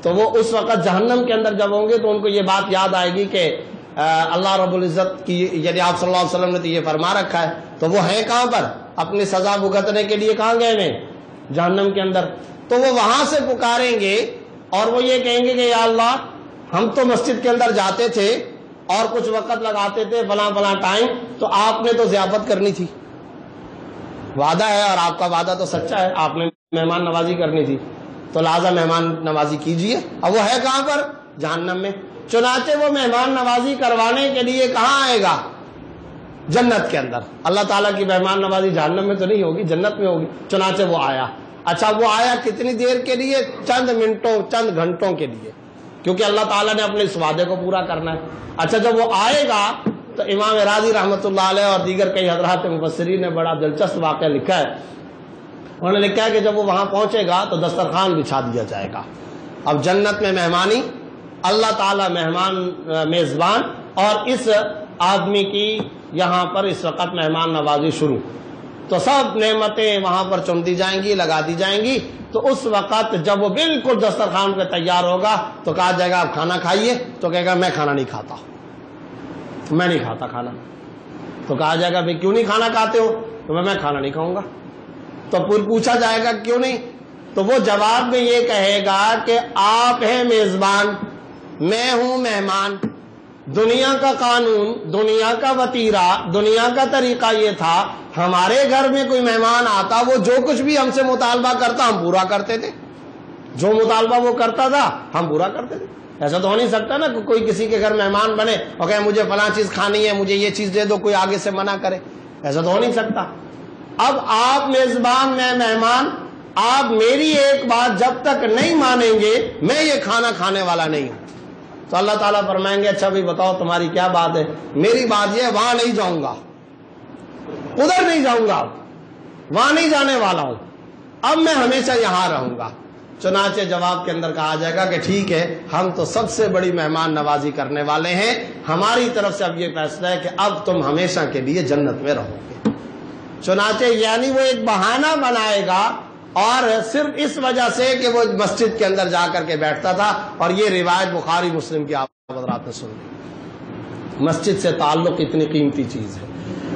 تو وہ اس وقت جہنم کے اندر جب ہوں گے تو ان کو یہ بات یاد آئے گی کہ اللہ رب العزت کی، یعنی آپ صلی اللہ علیہ وسلم نے تو یہ فرما رکھا ہے، تو وہ ہیں کہاں پر؟ اپنی سزا بھگتنے کے لیے کہاں گئے ہیں؟ جہنم کے اندر۔ تو وہ وہاں سے پکاریں گے اور وہ یہ کہیں گے کہ یا اللہ، ہم تو مسجد کے اندر جاتے تھے اور کچھ وقت لگاتے تھے فلاں فلاں ٹائم، تو آپ نے تو ضیافت کرنی تھی، وعدہ ہے اور آپ کا وعدہ تو سچا ہے، آپ نے مہمان نوازی کرنی تھی، تو لہذا مہمان نوازی کیجئے۔ اب وہ ہے کہاں پر؟ جہنم میں۔ چنانچہ وہ مہمان نوازی کروانے کے لیے کہاں آئے گا؟ جنت کے اندر۔ اللہ تعالیٰ کی مہمان نوازی جہنم میں تو نہیں ہوگی، جنت میں ہوگی۔ چنانچہ وہ آیا۔ اچھا، وہ آیا کتنی دیر کے لیے؟ چند منٹوں، چند گھنٹوں کے لیے، کیونکہ اللہ تعالیٰ نے اپنے اس وعدے کو پورا کرنا ہے۔ اچھا، جب وہ آئے گا تو امام راضی رحمۃ اللہ علیہ اور دیگر کئی حضرات مفسرین نے بڑا دلچسپ واقعہ لکھا ہے۔ انہوں نے لکھا ہے کہ جب وہ وہاں پہنچے گا تو دسترخوان بچھا دیا جائے گا۔ اب جنت میں مہمانی، اللہ تعالیٰ مہمان میزبان، اور اس آدمی کی یہاں پر اس وقت مہمان نوازی شروع، تو سب نعمتیں وہاں پر چن دی جائیں گی، لگا دی جائیں گی۔ تو اس وقت جب وہ بالکل دسترخوان پہ تیار ہوگا تو کہا جائے گا آپ کھانا کھائیے، تو کہے گا میں کھانا نہیں کھاتا، میں نہیں کھاتا کھانا۔ تو کہا جائے گا بھائی کیوں نہیں کھانا کھاتے ہو؟ تو میں کھانا نہیں کھاؤں گا۔ تو پھر پوچھا جائے گا کیوں نہیں؟ تو وہ جواب میں یہ کہے گا کہ آپ ہیں میزبان، میں ہوں مہمان۔ دنیا کا قانون، دنیا کا وتیرہ، دنیا کا طریقہ یہ تھا، ہمارے گھر میں کوئی مہمان آتا، وہ جو کچھ بھی ہم سے مطالبہ کرتا ہم پورا کرتے تھے، جو مطالبہ وہ کرتا تھا ہم پورا کرتے تھے۔ ایسا تو ہو نہیں سکتا نا کہ کوئی کسی کے گھر مہمان بنے اور کہے مجھے فلاں چیز کھانی ہے، مجھے یہ چیز دے دو، کوئی آگے سے منع کرے، ایسا تو ہو نہیں سکتا۔ اب آپ میزبان، میں مہمان، آپ میری ایک بات جب تک نہیں مانیں گے میں یہ کھانا کھانے والا نہیں ہوں۔ تو اللہ تعالیٰ فرمائیں گے اچھا بھی بتاؤ تمہاری کیا بات ہے؟ میری بات یہ ہے وہاں نہیں جاؤں گا، ادھر نہیں جاؤں گا، وہاں نہیں جانے والا ہوں، اب میں ہمیشہ یہاں رہوں گا۔ چنانچہ جواب کے اندر کہا جائے گا کہ ٹھیک ہے، ہم تو سب سے بڑی مہمان نوازی کرنے والے ہیں، ہماری طرف سے اب یہ فیصلہ ہے کہ اب تم ہمیشہ کے لیے جنت میں رہو گے۔ چنانچہ یعنی وہ ایک بہانہ بنائے گا، اور صرف اس وجہ سے کہ وہ مسجد کے اندر جا کر کے بیٹھتا تھا، اور یہ روایت بخاری مسلم کی آپ حضرات نے سن لی۔ مسجد سے تعلق اتنی قیمتی چیز ہے۔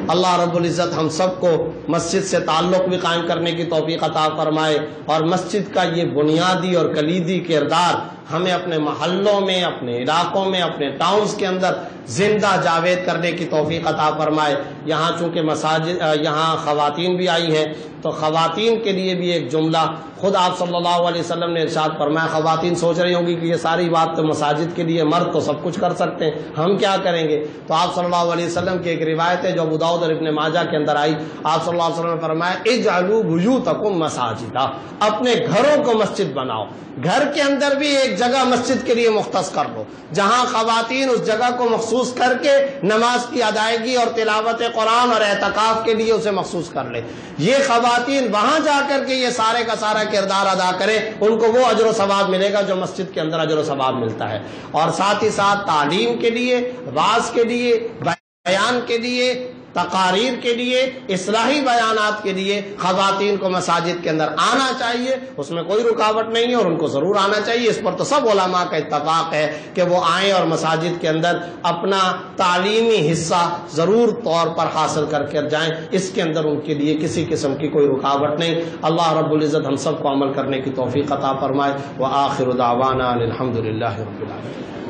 اللہ رب العزت ہم سب کو مسجد سے تعلق بھی قائم کرنے کی توفیق عطا فرمائے، اور مسجد کا یہ بنیادی اور کلیدی کردار ہمیں اپنے محلوں میں، اپنے علاقوں میں، اپنے ٹاؤنز کے اندر زندہ جاوید کرنے کی توفیق عطا فرمائے۔ یہاں چونکہ مساجد، یہاں خواتین بھی آئی ہیں، تو خواتین کے لیے بھی ایک جملہ، خود آپ صلی اللہ علیہ وسلم نے ارشاد فرمایا، خواتین سوچ رہی ہوں گی کہ یہ ساری بات تو مساجد کے لیے، مرد تو سب کچھ کر سکتے ہیں، ہم کیا کریں گے؟ تو آپ صلی اللہ علیہ وسلم کی ایک روایت ہے جو ابو داؤد اور ابن ماجہ کے اندر آئی، آپ صلی اللہ علیہ وسلم نے فرمایا اجعلوا بیوتکم مساجدا، اپنے گھروں کو مسجد بناؤ۔ گھر کے اندر بھی ایک جگہ مسجد کے لیے مختص کر لو، جہاں خواتین اس جگہ کو مخصوص کر کے نماز کی ادائیگی اور تلاوت قرآن اور اعتکاف کے لیے اسے مخصوص کر لے، یہ خواتین وہاں جا کر کے یہ سارے کا سارا کردار ادا کرے، ان کو وہ اجر و ثواب ملے گا جو مسجد کے اندر اجر و ثواب ملتا ہے۔ اور ساتھ ہی ساتھ تعلیم کے لیے، واعظ کے لیے، بیان کے لیے، تقاریر کے لیے، اصلاحی بیانات کے لیے خواتین کو مساجد کے اندر آنا چاہیے، اس میں کوئی رکاوٹ نہیں ہے اور ان کو ضرور آنا چاہیے۔ اس پر تو سب علماء کا اتفاق ہے کہ وہ آئیں اور مساجد کے اندر اپنا تعلیمی حصہ ضرور طور پر حاصل کر کے جائیں، اس کے اندر ان کے لیے کسی قسم کی کوئی رکاوٹ نہیں۔ اللہ رب العزت ہم سب کو عمل کرنے کی توفیق عطا فرمائے۔ وآخر دعوانا الحمد للہ رب العالمین۔